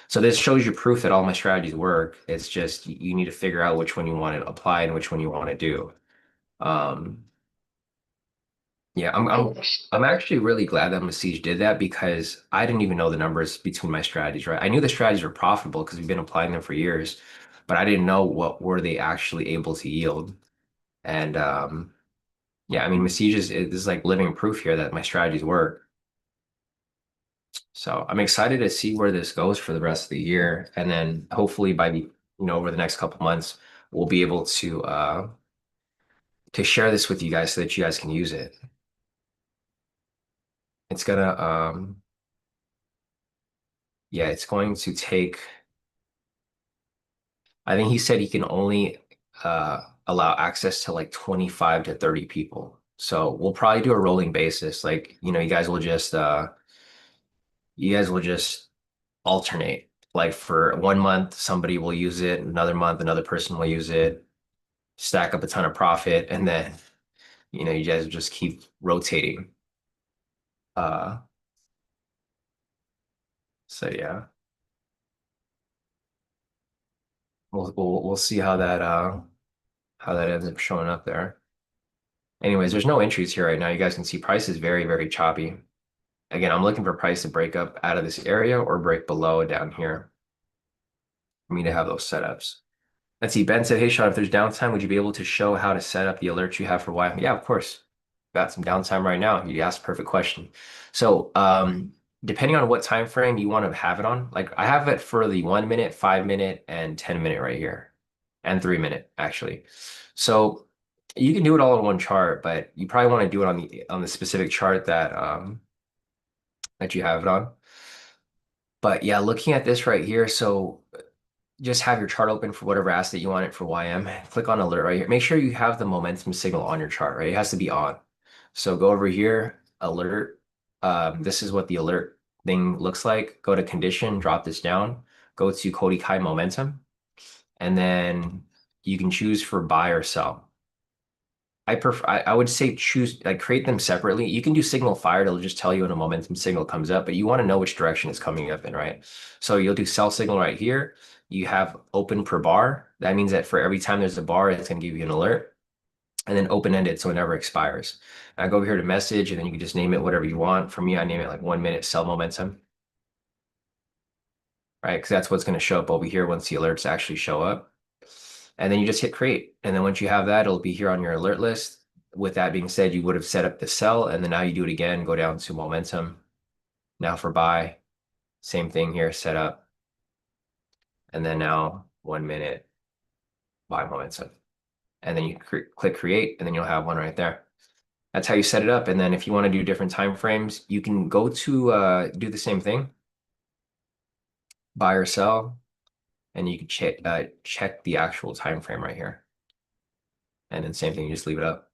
So this shows you proof that all my strategies work. It's just you need to figure out which one you want to apply and which one you want to do. Um, yeah, I'm actually really glad that Masij did that because I didn't even know the numbers between my strategies, right? I knew the strategies were profitable because we've been applying them for years, but I didn't know what were they actually able to yield. And yeah, I mean, Masij is like living proof here that my strategies work. So I'm excited to see where this goes for the rest of the year, and then hopefully by the over the next couple months, we'll be able to share this with you guys so that you guys can use it. It's gonna yeah, it's going to take. I think he said he can only allow access to like 25 to 30 people. So we'll probably do a rolling basis. Like, you guys will just alternate. Like for 1 month, somebody will use it, another month, another person will use it, stack up a ton of profit, and then, you guys will just keep rotating. Uh, so yeah, we'll see how that ends up showing up there. Anyways, there's no entries here right now. You guys can see price is very, very choppy. Again, I'm looking for price to break up out of this area or break below down here for me to have those setups. Let's see. Ben said, hey, Sean, if there's downtime, would you be able to show how to set up the alerts you have for YM? Yeah, of course. Got some downtime right now. You asked a perfect question. So, depending on what time frame you want to have it on, like I have it for the 1 minute, 5 minute, and 10 minute right here, and 3 minute actually. So You can do it all in one chart, but you probably want to do it on the specific chart that you have it on. But yeah, looking at this right here, so just have your chart open for whatever asset you want it for YM. Click on alert right here. Make sure you have the momentum signal on your chart, right? It has to be on. So go over here, alert. This is what the alert thing looks like. Go to condition, drop this down, go to Kodi Kai momentum, and then you can choose for buy or sell. I would say choose like create them separately. You can do signal fired, it'll just tell you when a momentum signal comes up, but you want to know which direction it's coming up in, right? So you'll do sell signal right here. You have open per bar. That means that for every time there's a bar, it's going to give you an alert. And then open-ended, so it never expires. I go over here to message, and then you can just name it whatever you want. For me, I name it like 1 minute sell momentum, right? Because that's what's going to show up over here once the alerts actually show up. And then you just hit create. And then once you have that, it'll be here on your alert list. With that being said, you would have set up the sell, and then now you do it again, go down to momentum. Now for buy, same thing here, set up. And then now 1 minute buy momentum. And then you click create, and then you'll have one right there. That's how you set it up. And then if you want to do different time frames, you can go to do the same thing, buy or sell, and you can check the actual time frame right here. And then same thing, you just leave it up.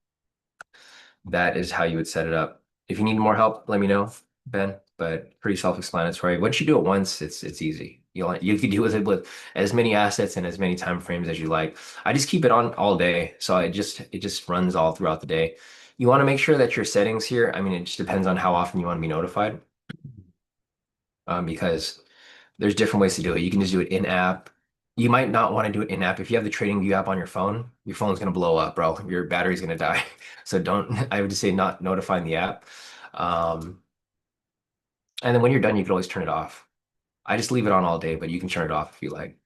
That is how you would set it up. If you need more help, let me know, Ben. But pretty self-explanatory. Once you do it once, it's easy. You can do it with as many assets and as many time frames as you like. I just keep it on all day, so it just runs all throughout the day. You want to make sure that your settings here, I mean, it just depends on how often you want to be notified, because there's different ways to do it. You can just do it in app. You might not want to do it in app. If you have the TradingView app on your phone's going to blow up, bro. Your battery's going to die. So don't, I would just say not notifying the app. Um, and then when you're done, you can always turn it off. I just leave it on all day, but you can turn it off if you like.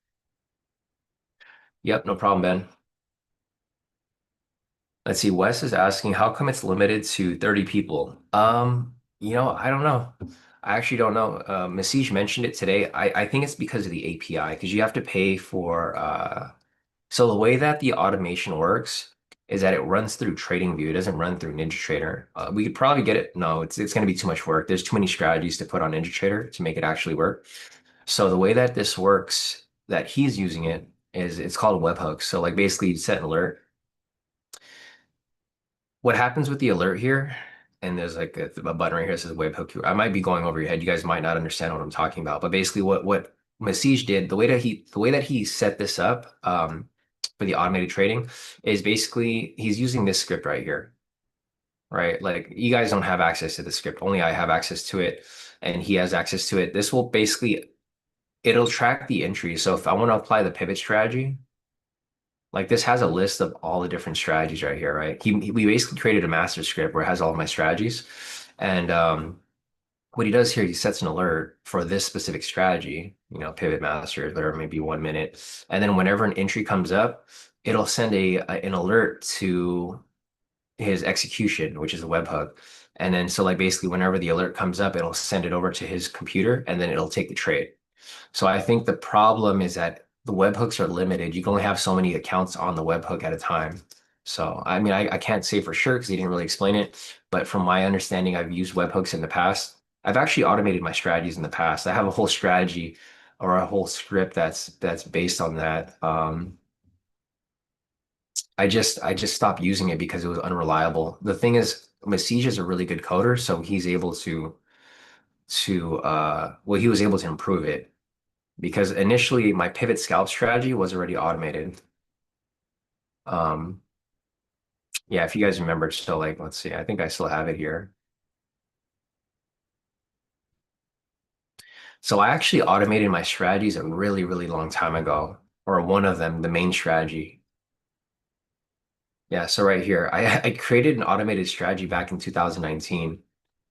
Yep, no problem, Ben. Let's see. Wes is asking, how come it's limited to 30 people? I don't know. I actually don't know. Masij mentioned it today. I think it's because of the API, because you have to pay for so the way that the automation works is that it runs through TradingView. It doesn't run through NinjaTrader. We could probably get it. No, it's going to be too much work. There's too many strategies to put on NinjaTrader to make it actually work. So the way that this works, that he's using it, is it's called webhooks. So like basically you set an alert. What happens with the alert here, and there's like a button right here that says webhook. I might be going over your head. You guys might not understand what I'm talking about. But basically what Masij did, the way that he set this up for the automated trading is basically he's using this script right here, right? Like you guys don't have access to the script. Only I have access to it, and he has access to it. This will basically it'll track the entries. So if I want to apply the pivot strategy, like this has a list of all the different strategies right here, right? We basically created a master script where it has all of my strategies. And what he does here, he sets an alert for this specific strategy, pivot master, whatever, maybe 1 minute. And then whenever an entry comes up, it'll send an alert to his execution, which is a webhook. And then so like basically whenever the alert comes up, it'll send it over to his computer and then it'll take the trade. So I think the problem is that the webhooks are limited. You can only have so many accounts on the webhook at a time. So I mean, I can't say for sure because he didn't really explain it. But from my understanding, I've used webhooks in the past. I've actually automated my strategies in the past. I have a whole strategy or a whole script that's based on that. I just stopped using it because it was unreliable. The thing is, Masij is a really good coder, so he's able to he was able to improve it because initially my pivot scalp strategy was already automated. Um, yeah, if you guys remember, so like, let's see, I think I still have it here. So I actually automated my strategies a really, really long time ago, or one of them, the main strategy. Yeah, so right here, I created an automated strategy back in 2019.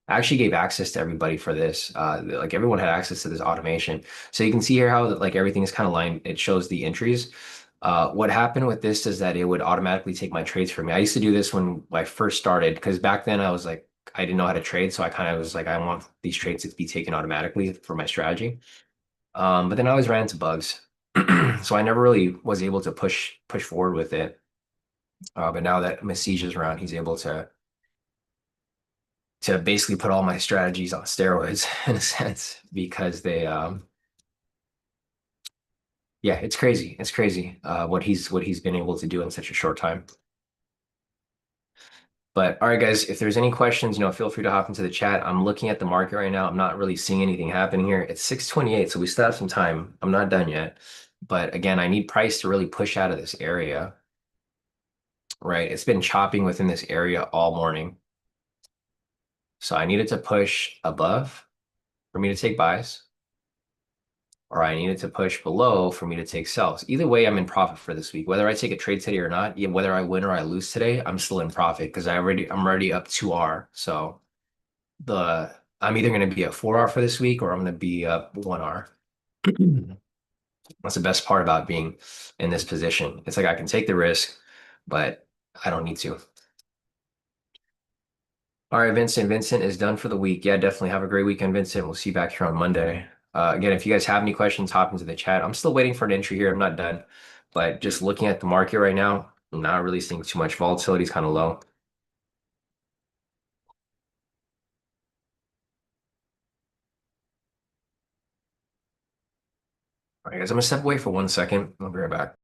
I actually gave access to everybody for this. Like everyone had access to this automation. So you can see here how like everything is kind of lined. It shows the entries. What happened with this is that it would automatically take my trades for me. I used to do this when I first started because back then I was like, I didn't know how to trade. So I kind of was like, I want these trades to be taken automatically for my strategy. But then I always ran into bugs. So I never really was able to push forward with it. But now that Messi is around, he's able to basically put all my strategies on steroids in a sense because yeah, it's crazy. It's crazy what he's been able to do in such a short time. But all right, guys, if there's any questions, feel free to hop into the chat. I'm looking at the market right now. I'm not really seeing anything happening here. It's 6:28, so we still have some time. I'm not done yet. But again, I need price to really push out of this area, right? It's been chopping within this area all morning. So I needed to push above for me to take buys, or I needed to push below for me to take sells. Either way, I'm in profit for this week. Whether I take a trade today or not, yeah, whether I win or I lose today, I'm still in profit because I'm already up 2R. So the I'm either going to be at 4R for this week or I'm going to be up 1R. That's the best part about being in this position. It's like I can take the risk, but I don't need to. All right, Vincent. Vincent is done for the week. Yeah, definitely have a great weekend, Vincent. We'll see you back here on Monday. Again, if you guys have any questions, hop into the chat. I'm still waiting for an entry here. I'm not done, but just looking at the market right now, I'm not really seeing too much. Volatility is kind of low. All right, guys, I'm gonna step away for 1 second. I'll be right back.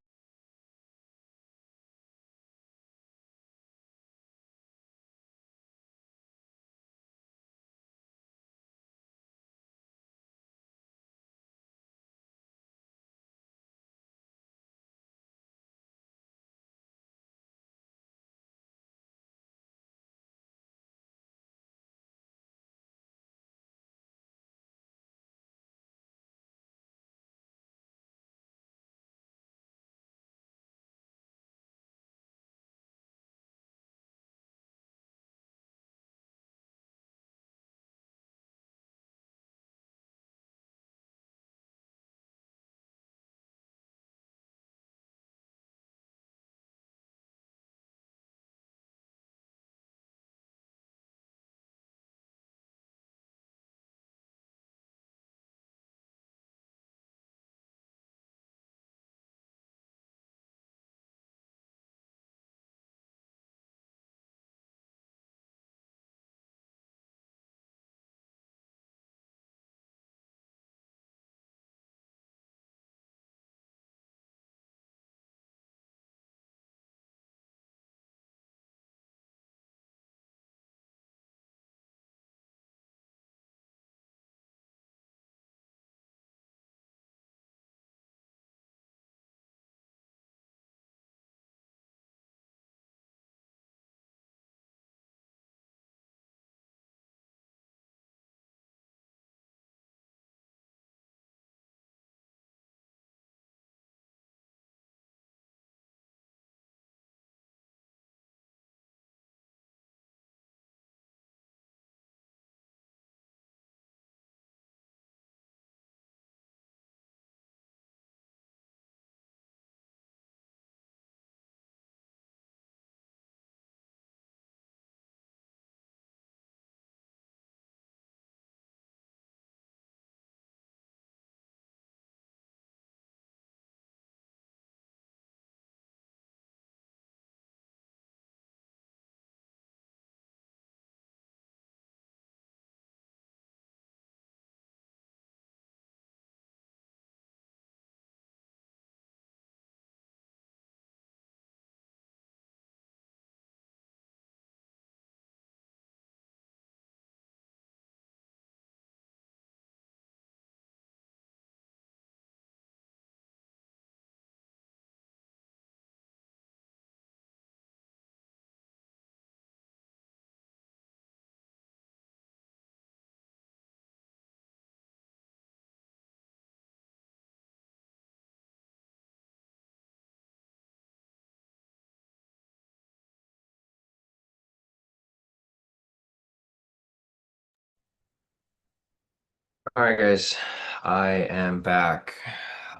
All right, guys, I am back.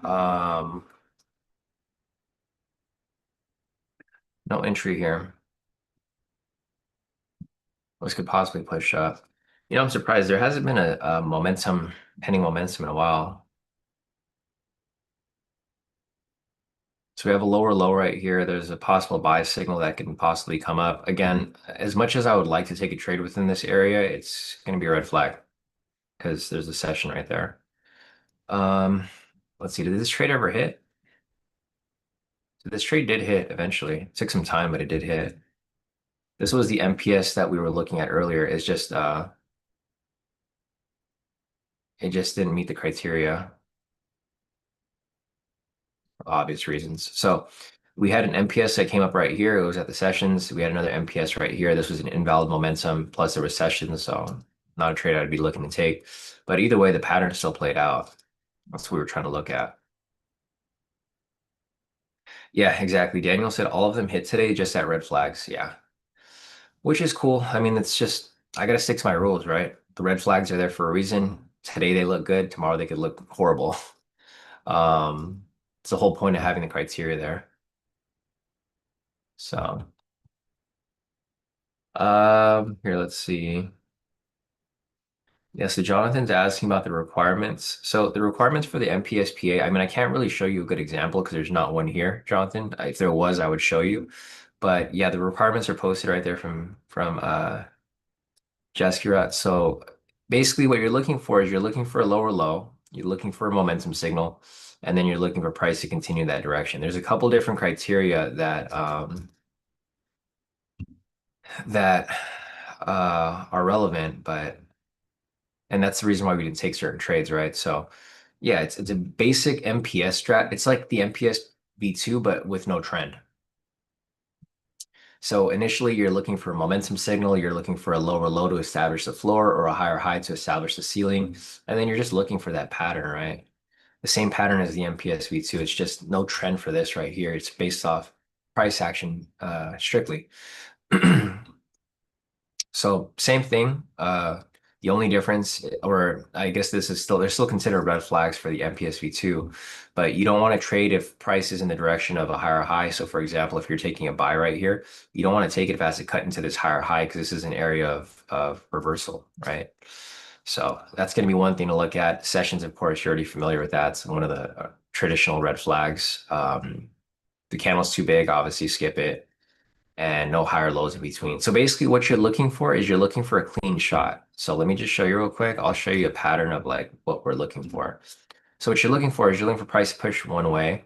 Um, no entry here. This could possibly push up. I'm surprised there hasn't been a momentum, pending momentum in a while. So we have a lower low right here. There's a possible buy signal that can possibly come up. Again, as much as I would like to take a trade within this area, it's going to be a red flag because there's a session right there. Um, let's see, did this trade ever hit? So this trade did hit eventually. It took some time, but it did hit. This was the MPS that we were looking at earlier. It's just it just didn't meet the criteria for obvious reasons. So we had an MPS that came up right here. It was at the sessions. We had another MPS right here. This was an invalid momentum, plus there was sessions, so not a trade I'd be looking to take. But either way, the pattern still played out. That's what we were trying to look at. Yeah, exactly. Daniel said all of them hit today, just at red flags. Yeah, which is cool. I mean, it's just I gotta stick to my rules, right? The red flags are there for a reason. Today they look good. Tomorrow they could look horrible. It's the whole point of having the criteria there. So, here, let's see. Yeah, so Jonathan's asking about the requirements. So the requirements for the MPSPA, I mean, I can't really show you a good example because there's not one here, Jonathan. If there was, I would show you. But yeah, the requirements are posted right there from Jaskirat. So basically what you're looking for is you're looking for a lower low, you're looking for a momentum signal, and then you're looking for price to continue that direction. There's a couple different criteria that are relevant, but and that's the reason why we didn't take certain trades, right? So yeah, it's a basic MPS strat. It's like the MPS V2, but with no trend. So initially you're looking for a momentum signal, you're looking for a lower low to establish the floor or a higher high to establish the ceiling, and then you're just looking for that pattern, right? The same pattern as the MPS V2. It's just no trend for this right here. It's based off price action strictly. So same thing. The only difference, or I guess this is still, they're still considered red flags for the MPSV2, but you don't want to trade if price is in the direction of a higher high. So for example, if you're taking a buy right here, you don't want to take it if it has to cut into this higher high because this is an area of reversal, right? So that's going to be one thing to look at. Sessions, of course, you're already familiar with that. It's one of the traditional red flags. The candle's too big, obviously skip it and no higher lows in between. So basically what you're looking for is you're looking for a clean shot. So let me just show you real quick. I'll show you a pattern of like what we're looking for. So what you're looking for is you're looking for price to push one way,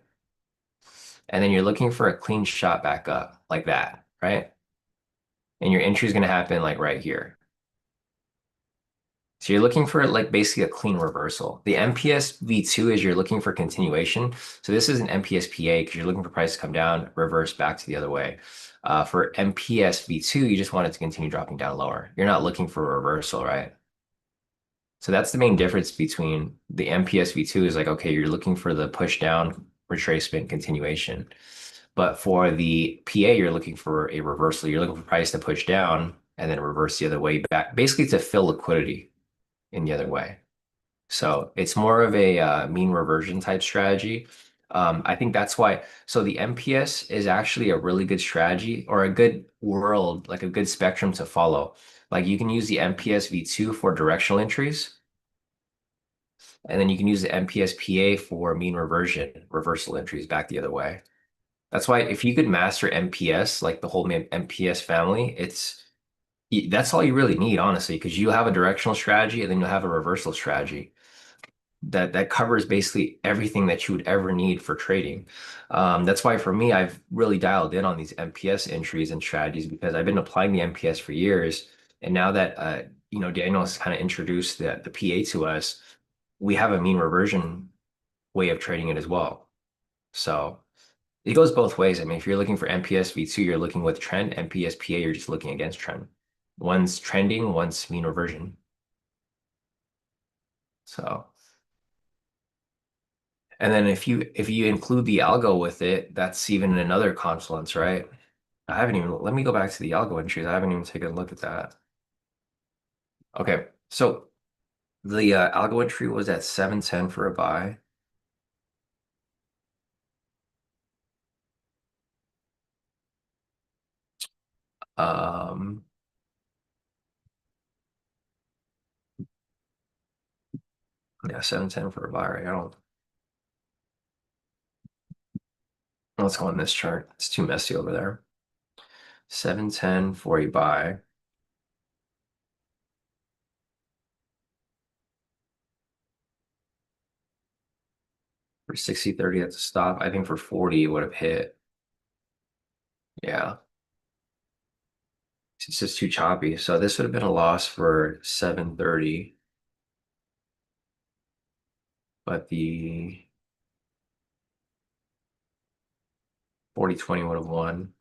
and then you're looking for a clean shot back up like that, right? And your entry is going to happen like right here. So you're looking for like basically a clean reversal. The MPS V2 is you're looking for continuation. So this is an MPS PA because you're looking for price to come down, reverse back to the other way. For MPS V2, you just want it to continue dropping down lower. You're not looking for a reversal, right? So that's the main difference between the MPS V2 is like, okay, you're looking for the push down retracement continuation. But for the PA, you're looking for a reversal. You're looking for price to push down and then reverse the other way back, basically to fill liquidity in the other way. So it's more of a mean reversion type strategy. I think that's why. So the MPS is actually a really good strategy or a good world, like a good spectrum to follow. Like you can use the MPS V2 for directional entries, and then you can use the MPS PA for mean reversion, reversal entries back the other way. That's why if you could master MPS, like the whole MPS family, that's all you really need, honestly, because you have a directional strategy and then you'll have a reversal strategy that covers basically everything that you would ever need for trading. That's why for me, I've really dialed in on these MPS entries and strategies because I've been applying the MPS for years. And now that Daniel has kind of introduced the PA to us, we have a mean reversion way of trading it as well. So it goes both ways. I mean, if you're looking for MPS V2, you're looking with trend. MPS PA, you're just looking against trend. One's trending, one's mean reversion. So. And then if you include the algo with it, that's even another confluence, right? I haven't even let me go back to the algo entries. I haven't even taken a look at that. Okay, so the algo entry was at 710 for a buy. Um, yeah, 710 for a buy, right? I don't. Let's go on this chart. It's too messy over there. 710 for a buy. For 60.30 at the stop. I think for 40 it would have hit. Yeah. It's just too choppy. So this would have been a loss for 730. But the 40.20 would have won.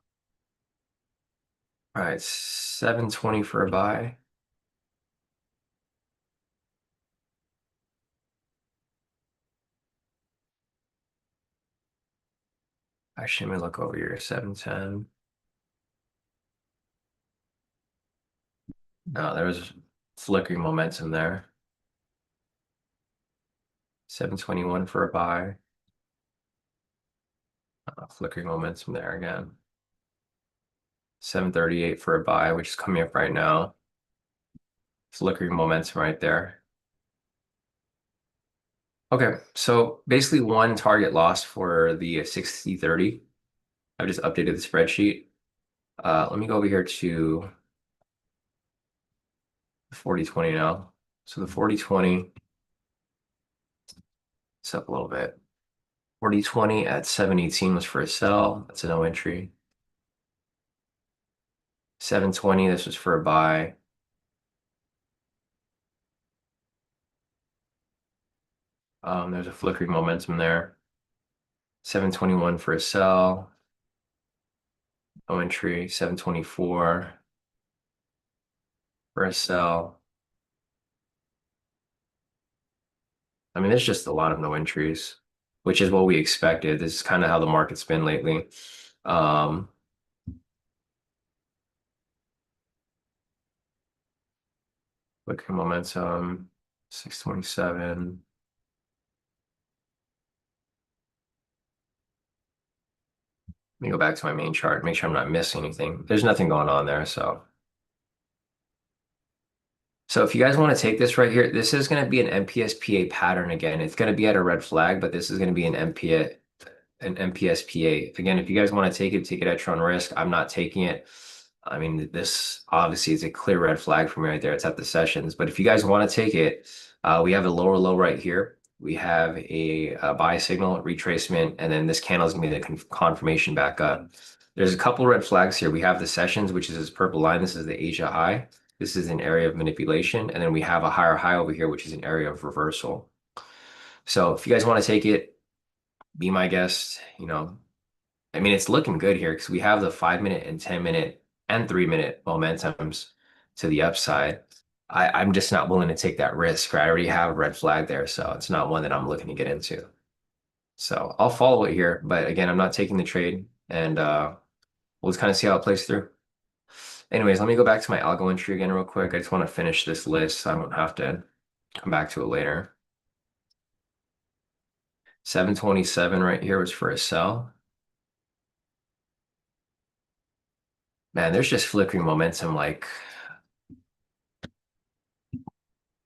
All right, 720 for a buy. Actually, let me look over here. 710. No, there was flickering momentum there. 721 for a buy. Flickering momentum there again. 738 for a buy, which is coming up right now. Flickering momentum right there. Okay, so basically one target loss for the 60-30. I've just updated the spreadsheet. Let me go over here to the 40-20 now. So the 40-20, it's up a little bit. 40-20 at 718 was for a sell. That's a no entry. 720, this was for a buy. There's a flickering momentum there. 721 for a sell. No entry. 724 for a sell. I mean, there's just a lot of no entries, which is what we expected. This is kind of how the market's been lately. Um, Flickering momentum, 627. Let me go back to my main chart, make sure I'm not missing anything. There's nothing going on there, so. So if you guys want to take this right here, this is going to be an MPSPA pattern again. It's going to be at a red flag, but this is going to be an MPSPA. Again, if you guys want to take it at your own risk. I'm not taking it. I mean, this obviously is a clear red flag for me right there. It's at the sessions. But if you guys want to take it, we have a lower low right here. We have a buy signal, retracement, and then this candle is going to be the confirmation back up. There's a couple red flags here. We have the sessions, which is this purple line. This is the Asia high. This is an area of manipulation. And then we have a higher high over here, which is an area of reversal. So if you guys want to take it, be my guest. I mean, it's looking good here because we have the 5-minute and 10-minute and 3-minute momentums to the upside. I'm just not willing to take that risk. Right? I already have a red flag there, so it's not one that I'm looking to get into. So I'll follow it here, but again, I'm not taking the trade, and we'll just kind of see how it plays through. Anyways, let me go back to my algo entry again real quick. I just want to finish this list so I won't have to come back to it later. 727 right here was for a sell. Man, there's just flickering momentum like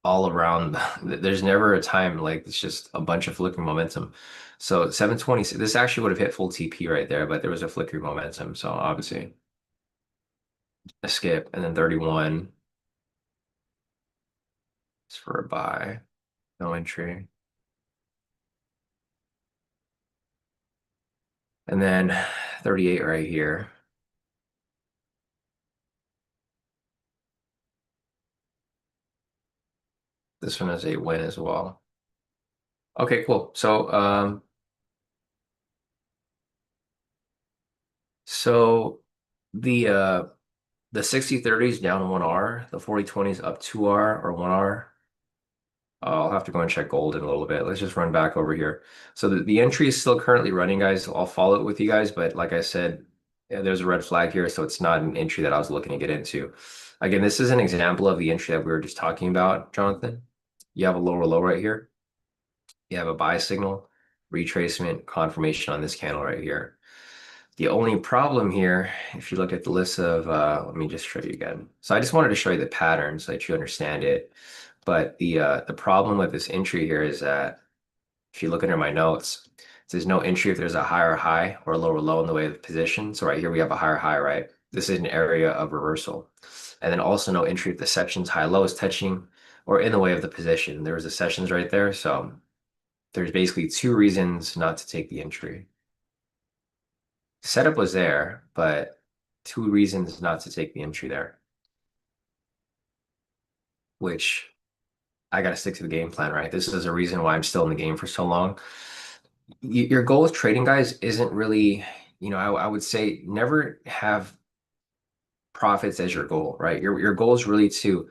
all around. There's never a time like it's just a bunch of flickering momentum. So 720, this actually would have hit full TP right there, but there was a flickering momentum. So obviously a skip, and then 31 is for a buy, no entry. And then 38 right here. This one is a win as well. Okay, cool. So the 60-30 is down 1R, the 40-20 is up 2R or 1R. I'll have to go and check gold in a little bit. Let's just run back over here. So the entry is still currently running, guys. I'll follow it with you guys, but like I said, yeah, there's a red flag here, so it's not an entry that I was looking to get into. Again, this is an example of the entry that we were just talking about, Jonathan. You have a lower low right here. You have a buy signal, retracement, confirmation on this candle right here. The only problem here, if you look at the list of, let me just show you again. So I just wanted to show you the pattern so that you understand it. But the problem with this entry here is that if you look under my notes, There's no entry if there's a higher high or a lower low in the way of the position. So right here we have a higher high, right? This is an area of reversal. And then also no entry if the session's high low is touching or in the way of the position. There was the sessions right there. So there's basically two reasons not to take the entry. Setup was there, but two reasons not to take the entry there, which I got to stick to the game plan, right? This is a reason why I'm still in the game for so long. Your goal with trading, guys, isn't really, I would say never have profits as your goal, right? Your goal is really to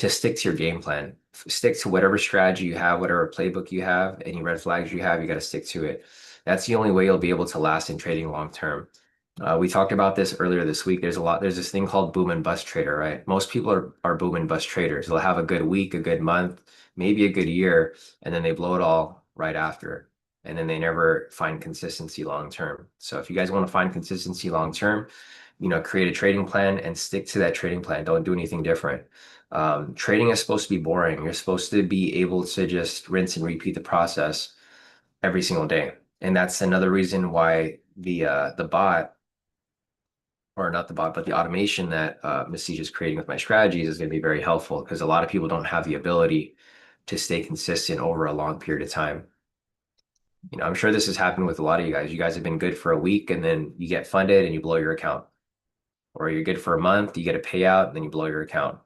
stick to your game plan, stick to whatever strategy you have, whatever playbook you have, any red flags you have, you got to stick to it. That's the only way you'll be able to last in trading long term. We talked about this earlier this week. There's this thing called boom and bust trader, right? Most people are boom and bust traders. They'll have a good week, a good month, maybe a good year, and then they blow it all right after. And then they never find consistency long term. So if you guys want to find consistency long term, create a trading plan and stick to that trading plan. Don't do anything different. Trading is supposed to be boring. You're supposed to be able to just rinse and repeat the process every single day. And that's another reason why the bot, or not the bot, but the automation that Mystique is creating with my strategies is going to be very helpful because a lot of people don't have the ability to stay consistent over a long period of time. I'm sure this has happened with a lot of you guys. You guys have been good for a week and then you get funded and you blow your account. Or you're good for a month, you get a payout, and then you blow your account.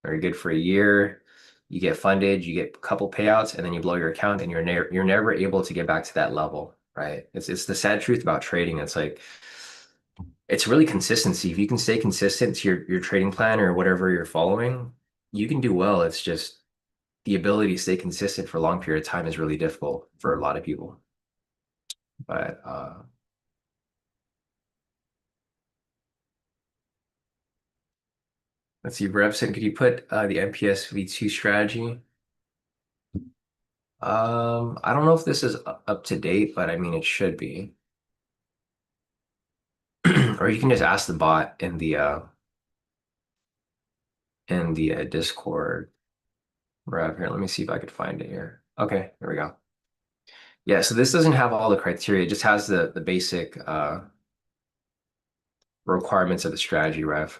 Or you're good for a year, you get funded, you get a couple payouts, and then you blow your account, and you're never able to get back to that level, right? It's the sad truth about trading. It's like it's really consistency. If you can stay consistent to your trading plan or whatever you're following, you can do well. It's just the ability to stay consistent for a long period of time is really difficult for a lot of people. But let's see, Revson, could you put the MPS V2 strategy? I don't know if this is up to date, but I mean it should be. Or you can just ask the bot in the Discord. Rev here. Let me see if I could find it here. Okay, here we go. Yeah, so this doesn't have all the criteria. It just has the basic requirements of the strategy, Rev.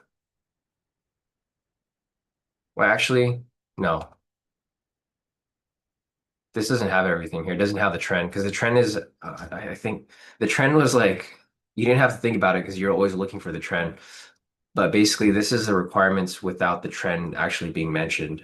Well, actually, no. This doesn't have everything here. It doesn't have the trend because the trend is, I think the trend was like, you didn't have to think about it because you're always looking for the trend. But basically, this is the requirements without the trend actually being mentioned.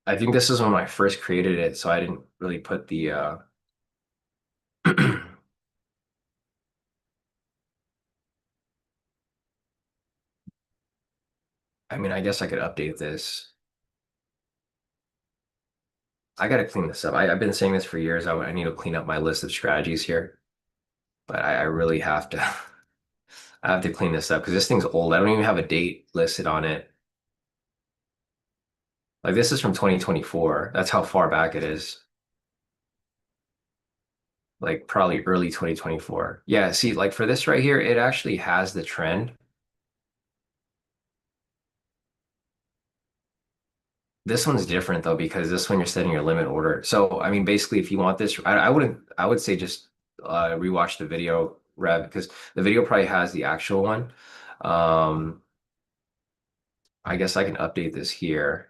I think this is when I first created it, so I didn't really put the I mean, I guess I could update this. I gotta clean this up. I've been saying this for years. I need to clean up my list of strategies here, but I really have to I have to clean this up because this thing's old. I don't even have a date listed on it. Like this is from 2024. That's how far back it is. Like probably early 2024. Yeah, see, like for this right here, it actually has the trend. This one's different though because this one you're setting your limit order. So I mean, basically, if you want this, I would say just rewatch the video, Rev, because the video probably has the actual one. Um, I guess I can update this here.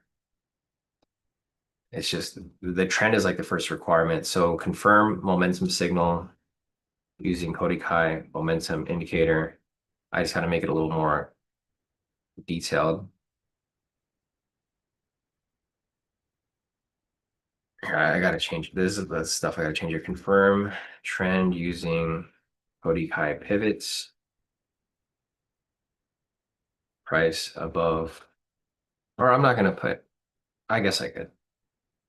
It's just the trend is like the first requirement. So confirm momentum signal using Kodikai momentum indicator. I just gotta make it a little more detailed. I gotta change. This is the stuff I gotta change. Your confirm trend using Kodikai pivots. Price above, or I'm not gonna put. I guess I could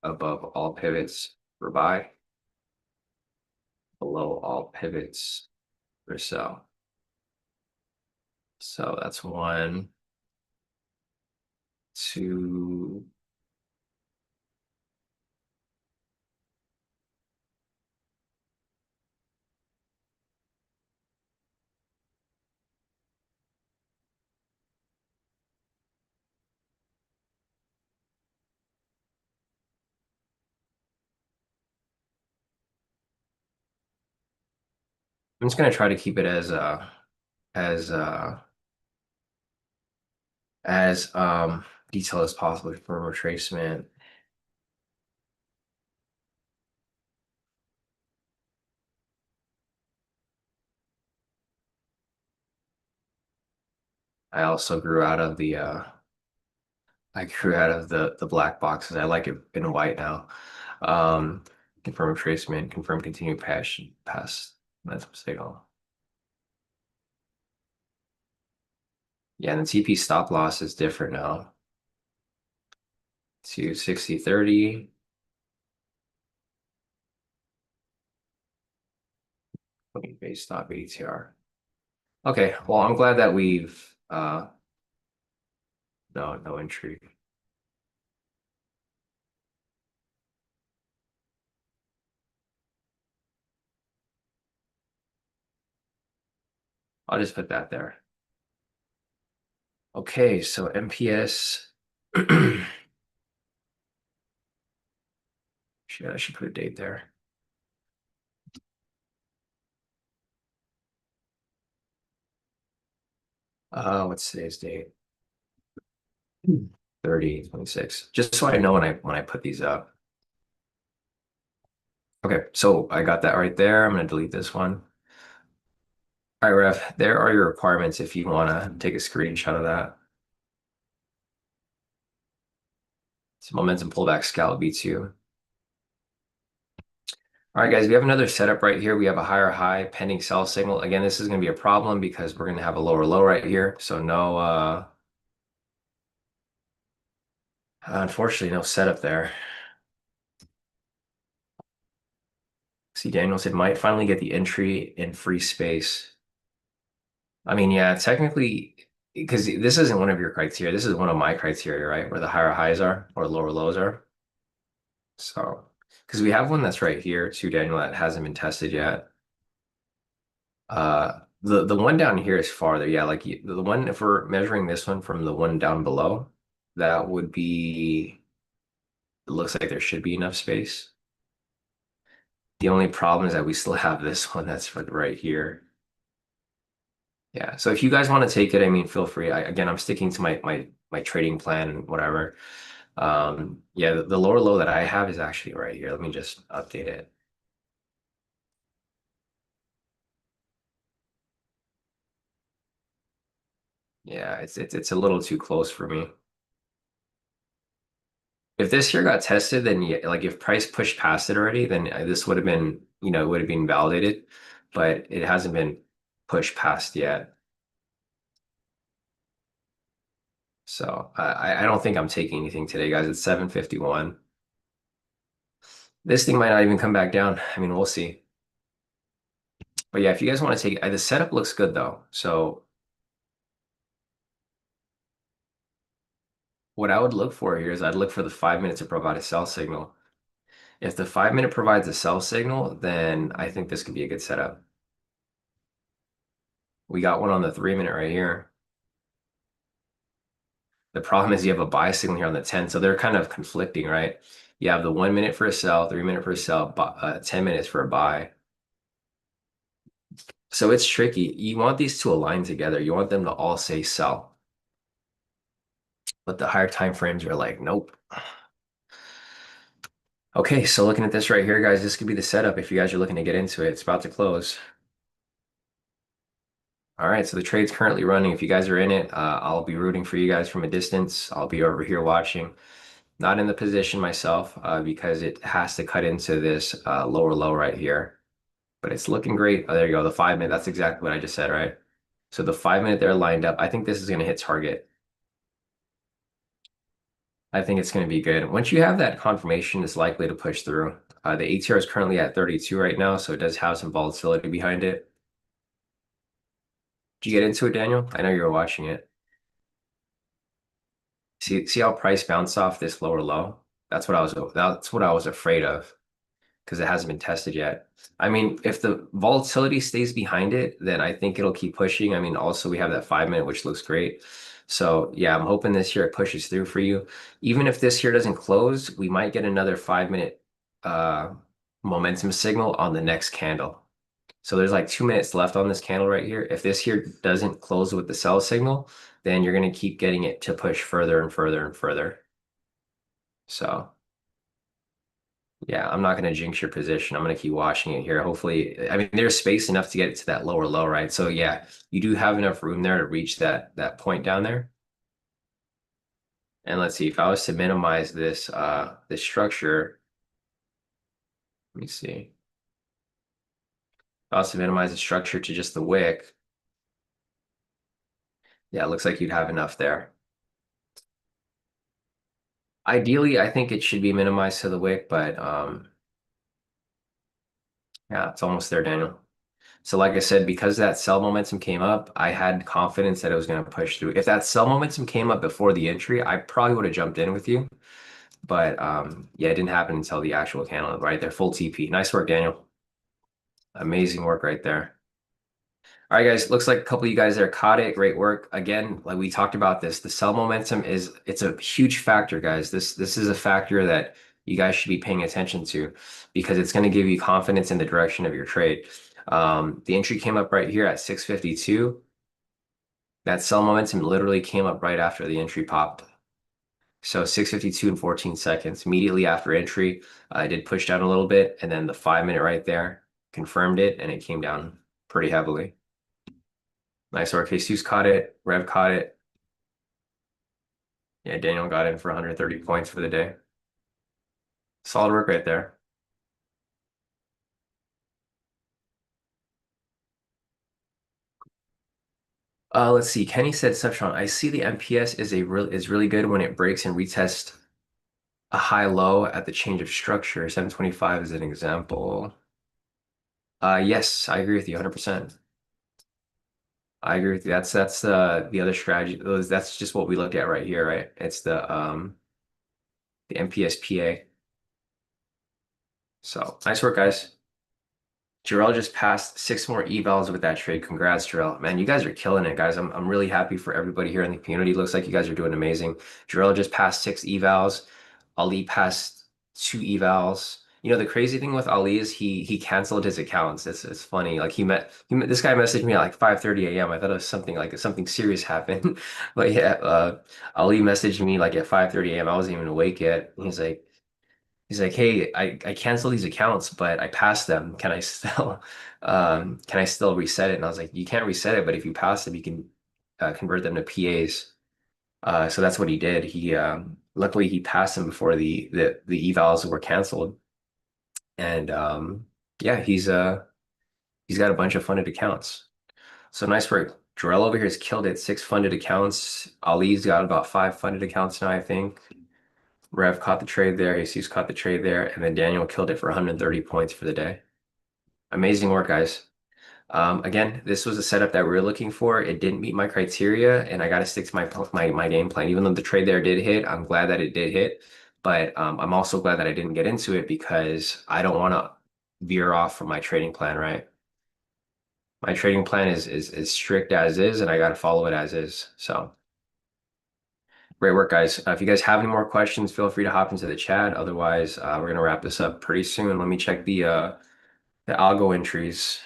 above all pivots for buy, below all pivots for sell. So that's one, two. I'm just gonna try to keep it as as detailed as possible for retracement. I also grew out of the black boxes. I like it in white now. Um, confirm retracement, confirm continued pass. That's signal. Yeah, and the TP stop loss is different now to 60/30. 20 base stop ATR. Okay, well, I'm glad that we've no entry. I'll just put that there. Okay, so MPS. I should put a date there. What's today's date? 30/26. Just so I know when I put these up. Okay, so I got that right there. I'm gonna delete this one. All right, Ref, there are your requirements if you wanna take a screenshot of that. It's momentum pullback scalp B2. All right, guys, we have another setup right here. We have a higher high pending sell signal. Again, this is going to be a problem because we're going to have a lower low right here. So no, unfortunately, no setup there. See, Daniel said might finally get the entry in free space. I mean, yeah, technically, because this isn't one of your criteria. This is one of my criteria, right? Where the higher highs are or lower lows are. So, because we have one that's right here too, Daniel, that hasn't been tested yet. The one down here is farther. Yeah, like the one if we're measuring this one from the one down below, that would be. It looks like there should be enough space. The only problem is that we still have this one that's right here. Yeah. So if you guys want to take it, I mean, feel free. Again, I'm sticking to my trading plan and whatever. Yeah, the lower low that I have is actually right here. Let me just update it. Yeah, it's a little too close for me. If this here got tested, then yeah, like if price pushed past it already, then this would have been, it would have been validated, but it hasn't been pushed past yet. So I don't think I'm taking anything today, guys. It's 7:51. This thing might not even come back down. I mean, we'll see. But yeah, if you guys want to take the setup looks good though. So what I would look for here is I'd look for the 5 minutes to provide a sell signal. If the 5 minute provides a sell signal, then I think this could be a good setup. We got one on the 3 minute right here. The problem is you have a buy signal here on the 10, so they're kind of conflicting, right? You have the 1 minute for a sell, 3 minute for a sell, 10 minutes for a buy. So it's tricky. You want these to align together. You want them to all say sell. But the higher time frames are like, nope. Okay, so looking at this right here, guys, this could be the setup if you guys are looking to get into it. It's about to close. All right, so the trade's currently running. If you guys are in it, I'll be rooting for you guys from a distance. I'll be over here watching. Not in the position myself because it has to cut into this lower low right here. But it's looking great. Oh, there you go. The 5 minute, that's exactly what I just said, right? So the 5 minute there lined up. I think this is going to hit target. I think it's going to be good. Once you have that confirmation, it's likely to push through. The ATR is currently at 32 right now, so it does have some volatility behind it. Did you get into it, Daniel? I know you were watching it. See how price bounced off this lower low? That's what I was afraid of because it hasn't been tested yet. I mean, if the volatility stays behind it, then I think it'll keep pushing. I mean, also we have that 5 minute, which looks great. So yeah, I'm hoping this year it pushes through for you. Even if this here doesn't close, we might get another 5 minute uh momentum signal on the next candle. So there's like 2 minutes left on this candle right here. If this here doesn't close with the sell signal, then you're going to keep getting it to push further and further and further. So yeah, I'm not going to jinx your position. I'm going to keep watching it here. Hopefully, I mean, there's space enough to get it to that lower low, right? So yeah, you do have enough room there to reach that point down there. And let's see, if I was to minimize this structure, let me see. If I was to minimize the structure to just the wick, yeah, it looks like you'd have enough there. Ideally, I think it should be minimized to the wick, but yeah, it's almost there, Daniel. So like I said, because that sell momentum came up, I had confidence that it was going to push through. If that sell momentum came up before the entry, I probably would have jumped in with you. But yeah, it didn't happen until the actual candle right there, full TP. Nice work, Daniel. Amazing work right there. All right, guys, looks like a couple of you guys there caught it. Great work. Again, like we talked about this, the sell momentum it's a huge factor, guys. This is a factor that you guys should be paying attention to because it's going to give you confidence in the direction of your trade. The entry came up right here at 652. That sell momentum literally came up right after the entry popped. So 652 and 14 seconds. Immediately after entry, I did push down a little bit, and then the 5 minute right there confirmed it, and it came down pretty heavily. Nice work. Jesus caught it. Rev caught it. Yeah, Daniel got in for 130 points for the day. Solid work right there. Let's see. Kenny said, Septron, I see the MPS is really good when it breaks and retests a high low at the change of structure. 725 is an example. Yes, I agree with you 100%. I agree with you. That's the other strategy. That's just what we look at right here, right? It's the MPSPA. So nice work, guys. Jarrell just passed 6 more evals with that trade. Congrats, Jarrell. Man, you guys are killing it, guys. I'm really happy for everybody here in the community. Looks like you guys are doing amazing. Jarrell just passed 6 evals. Ali passed 2 evals. You know, the crazy thing with Ali is he canceled his accounts. It's funny. Like this guy messaged me at like 5:30 a.m. I thought it was something serious happened. But yeah, Ali messaged me like at 5:30 a.m. I wasn't even awake yet. He's like, hey, I canceled these accounts, but I passed them. Can I still reset it? And I was like, you can't reset it, but if you pass them, you can convert them to PAs. So that's what he did. Luckily he passed them before the evals were canceled. And yeah, he's got a bunch of funded accounts. So nice work. Jarrell over here has killed it. 6 funded accounts. Ali's got about 5 funded accounts now, I think. Rev caught the trade there. Jesus caught the trade there. And then Daniel killed it for 130 points for the day. Amazing work, guys. Again, this was a setup that we were looking for. It didn't meet my criteria, and I got to stick to my game plan. Even though the trade there did hit, I'm glad that it did hit. But I'm also glad that I didn't get into it because I don't want to veer off from my trading plan, right? My trading plan is strict as is, and I got to follow it as is. So great work, guys. If you guys have any more questions, feel free to hop into the chat. Otherwise, we're gonna wrap this up pretty soon. Let me check the algo entries,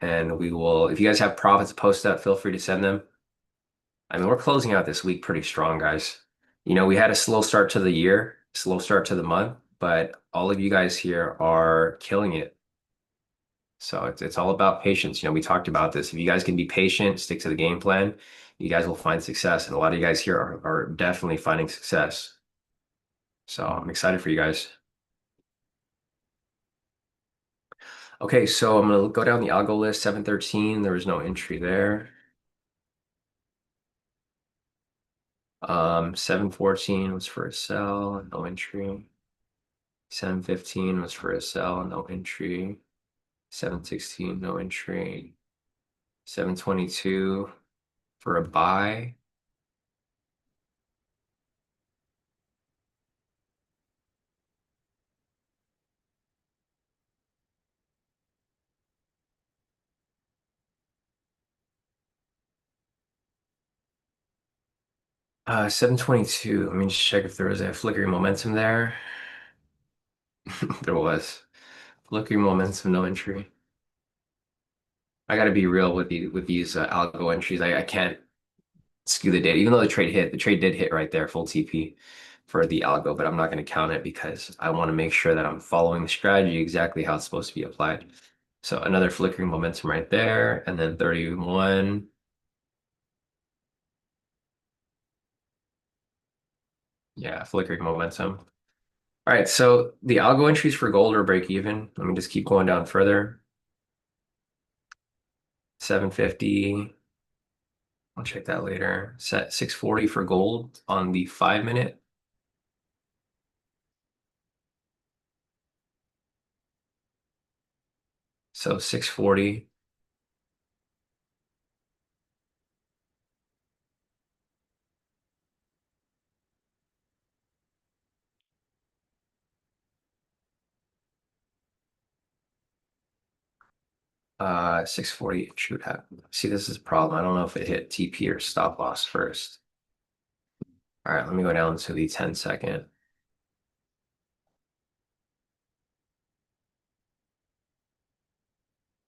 and we will. If you guys have profits post up, feel free to send them. I mean, we're closing out this week pretty strong, guys. You know, we had a slow start to the year, slow start to the month, but all of you guys here are killing it. So it's all about patience. You know, we talked about this. If you guys can be patient, stick to the game plan, you guys will find success. And a lot of you guys here are definitely finding success. So I'm excited for you guys. Okay, so I'm gonna go down the algo list. 713, there was no entry there. 714 was for a sell, no entry. 715 was for a sell, no entry. 716, no entry. 722 for a buy. 722. Let me just check if there was a flickering momentum there. There was. Flickering momentum, no entry. I got to be real with these algo entries. I can't skew the data, even though the trade did hit right there, full TP for the algo, but I'm not going to count it because I want to make sure that I'm following the strategy exactly how it's supposed to be applied. So another flickering momentum right there, and then 31. Yeah, flickering momentum. All right, so the algo entries for gold are break even. Let me just keep going down further. 750. I'll check that later. Set 640 for gold on the 5 minute. So 640. 640 should have. See, this is a problem. I don't know if it hit TP or stop loss first. All right, let me go down to the 10-second.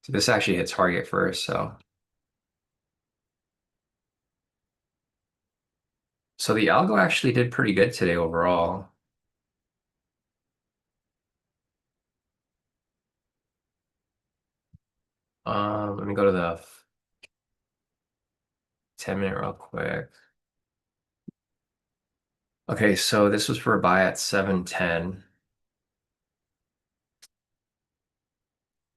So this actually hit target first, so the algo actually did pretty good today overall. Let me go to the 10-minute real quick. Okay, so this was for a buy at 710.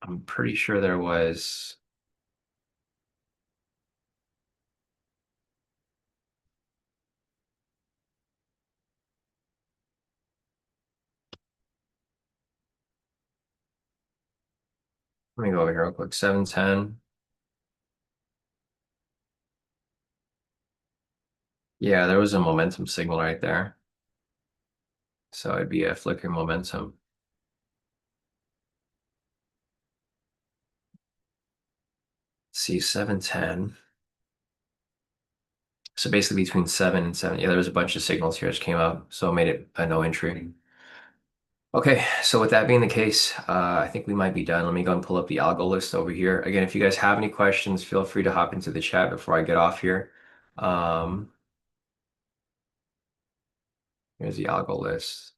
I'm pretty sure there was. Let me go over here real quick. 710. Yeah, there was a momentum signal right there. So it'd be a flickering momentum. See, 710. So basically between 7 and 7. Yeah, there was a bunch of signals here that came up, so it made it a no entry. Okay, so with that being the case, I think we might be done. Let me go and pull up the algo list over here. Again, if you guys have any questions, feel free to hop into the chat before I get off here. Um, Here's the algo list.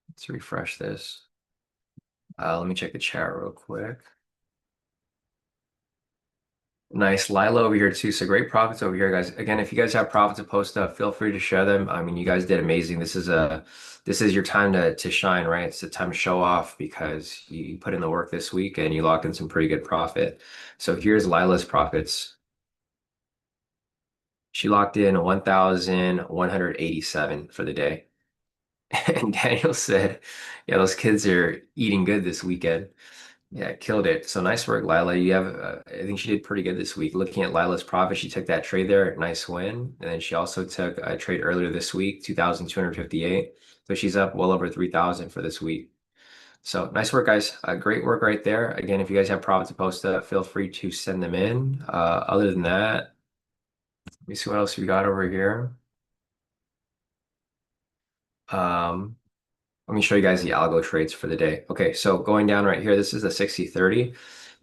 Let's refresh this. Let me check the chat real quick. Nice. Lila over here too. So great profits over here, guys. Again, if you guys have profits to post up, feel free to share them. I mean, you guys did amazing. This is your time to shine, right? It's the time to show off because you put in the work this week and you locked in some pretty good profit. So here's Lila's profits. She locked in 1,187 for the day. And Daniel said, yeah, those kids are eating good this weekend. Yeah, killed it. So nice work, Lila. I think she did pretty good this week. Looking at Lila's profit, she took that trade there, nice win. And then she also took a trade earlier this week, 2,258. So she's up well over 3,000 for this week. So nice work, guys. Great work right there. Again, if you guys have profits to post up, feel free to send them in. Other than that, let me see what else we got over here. Um, Let me show you guys the algo trades for the day. Okay, so going down right here, this is the 60/30.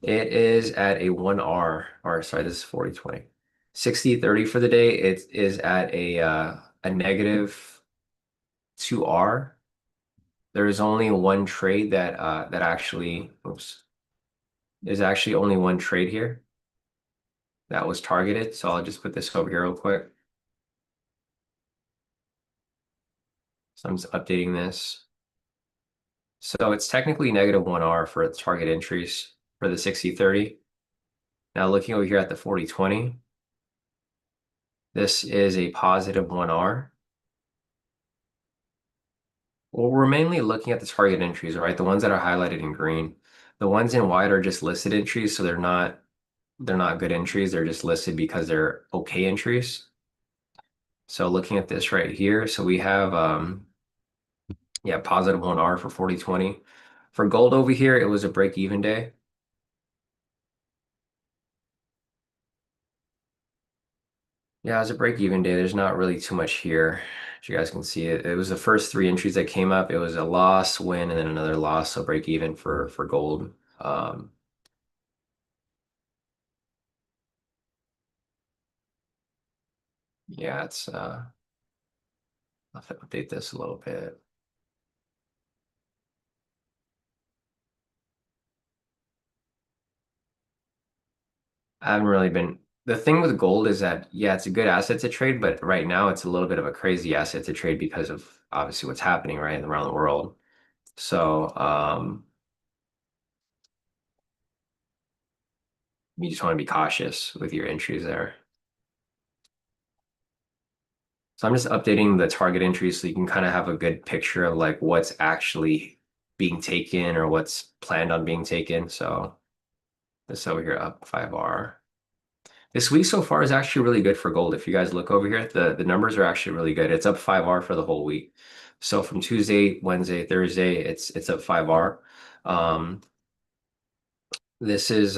It is at a 1R, or sorry, this is 40/20. 60/30 for the day, it is at a negative 2R. There is only one trade that actually, oops, there's actually only one trade here that was targeted. So I'll just put this over here real quick. So I'm just updating this. So it's technically negative 1R for its target entries for the 60/30. Now looking over here at the 40/20, this is a positive 1R. Well, we're mainly looking at the target entries, right? The ones that are highlighted in green. The ones in white are just listed entries, so they're not good entries. They're just listed because they're okay entries. So looking at this right here, so we have yeah, positive 1R for 40/20. For gold over here, it was a break-even day. Yeah, it was a break-even day. There's not really too much here. As you guys can see, it was the first three entries that came up. It was a loss, win, and then another loss, so break even for gold. Um, Yeah, it's I'll have to update this a little bit. I haven't really been. The thing with gold is that, yeah, it's a good asset to trade, but right now it's a little bit of a crazy asset to trade because of obviously what's happening right around the world. So, you just want to be cautious with your entries there. So I'm just updating the target entries so you can kind of have a good picture of like what's actually being taken or what's planned on being taken. So this over here up 5R. This week so far is actually really good for gold. If you guys look over here, the numbers are actually really good. It's up 5R for the whole week. So from Tuesday, Wednesday, Thursday, it's up 5R. Um, this is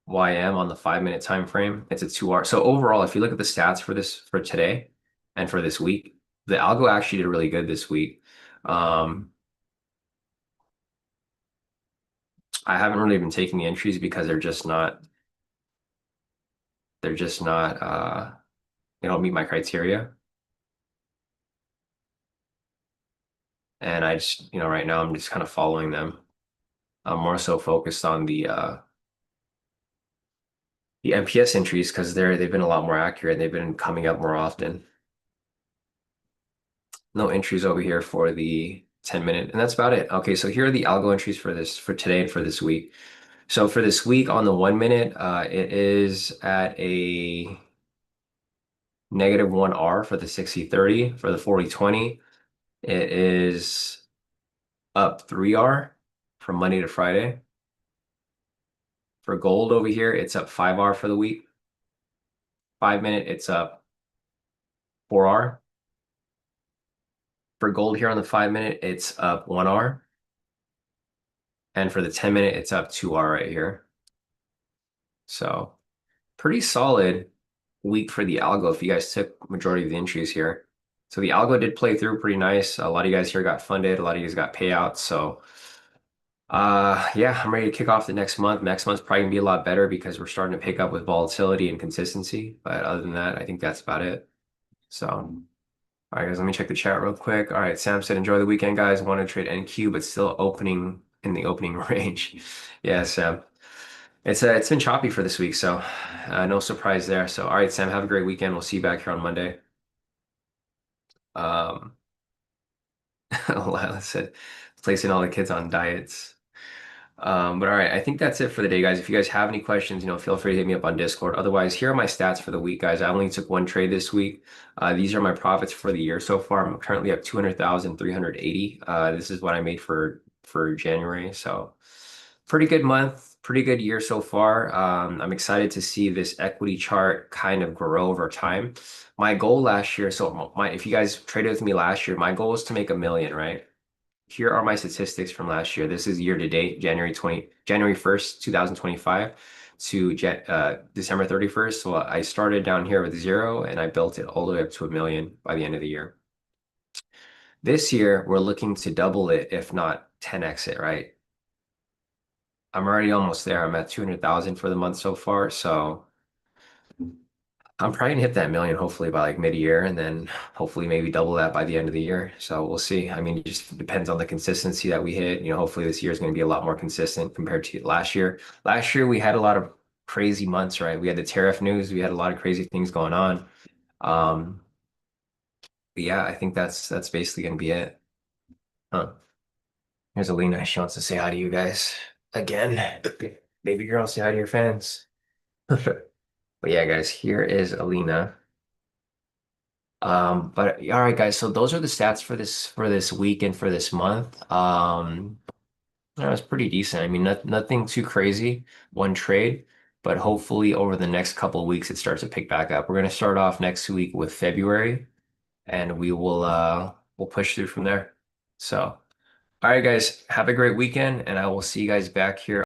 YM on the 5 minute time frame. It's a 2R. So overall, if you look at the stats for this for today and for this week, the algo actually did really good this week. Um, I haven't really been taking the entries because they're just not they don't meet my criteria. And I just, right now I'm just kind of following them. I'm more so focused on the MPS entries because they've been a lot more accurate. They've been coming up more often. No entries over here for the 10 minute, and that's about it. Okay, so here are the algo entries for today and for this week. So for this week on the 1 minute, it is at a -1R for the 60/30. For the 40/20, it is up 3R from Monday to Friday. For gold over here, it's up 5R for the week. 5 minute, it's up 4R. For gold here on the 5 minute, it's up 1R. And for the 10 minute, it's up 2R right here. So pretty solid week for the algo if you guys took majority of the entries here. So the algo did play through pretty nice. A lot of you guys here got funded. A lot of you guys got payouts. So yeah, I'm ready to kick off the next month. Next month's probably gonna be a lot better because we're starting to pick up with volatility and consistency. But other than that, I think that's about it. So, all right, guys, let me check the chat real quick. All right, Sam said, enjoy the weekend, guys. Want to trade NQ, but still opening in the opening range. Yeah, Sam. It's been choppy for this week, so no surprise there. So, all right, Sam, have a great weekend. We'll see you back here on Monday. Um, Lila said, placing all the kids on diets. But all right, I think that's it for the day, guys. If you guys have any questions, feel free to hit me up on Discord. Otherwise, here are my stats for the week, guys. I only took one trade this week. These are my profits for the year so far. I'm currently up 200,380. This is what I made for January. So pretty good month, pretty good year so far. I'm excited to see this equity chart kind of grow over time. My goal last year, so if you guys traded with me last year, my goal was to make 1 million, right? Here are my statistics from last year. This is year to date, January 1st, 2025 to December 31st. So I started down here with zero and I built it all the way up to 1 million by the end of the year. This year, we're looking to double it, if not 10x it, right? I'm already almost there. I'm at 200,000 for the month so far. So I'm probably gonna hit that million hopefully by like mid-year and then hopefully maybe double that by the end of the year. So we'll see. I mean, it just depends on the consistency that we hit. Hopefully this year is going to be a lot more consistent compared to last year. Last year we had a lot of crazy months, right? We had the tariff news, we had a lot of crazy things going on. Um, but yeah, I think that's basically going to be it. Huh. Here's Alina. She wants to say hi to you guys again. Baby girl, say hi to your fans. But yeah, guys, here is Alina. But all right, guys. So those are the stats for this week and for this month. That was pretty decent. I mean, nothing too crazy, one trade, but hopefully over the next couple of weeks it starts to pick back up. We're gonna start off next week with February, and we'll push through from there. So, all right, guys, have a great weekend, and I will see you guys back here.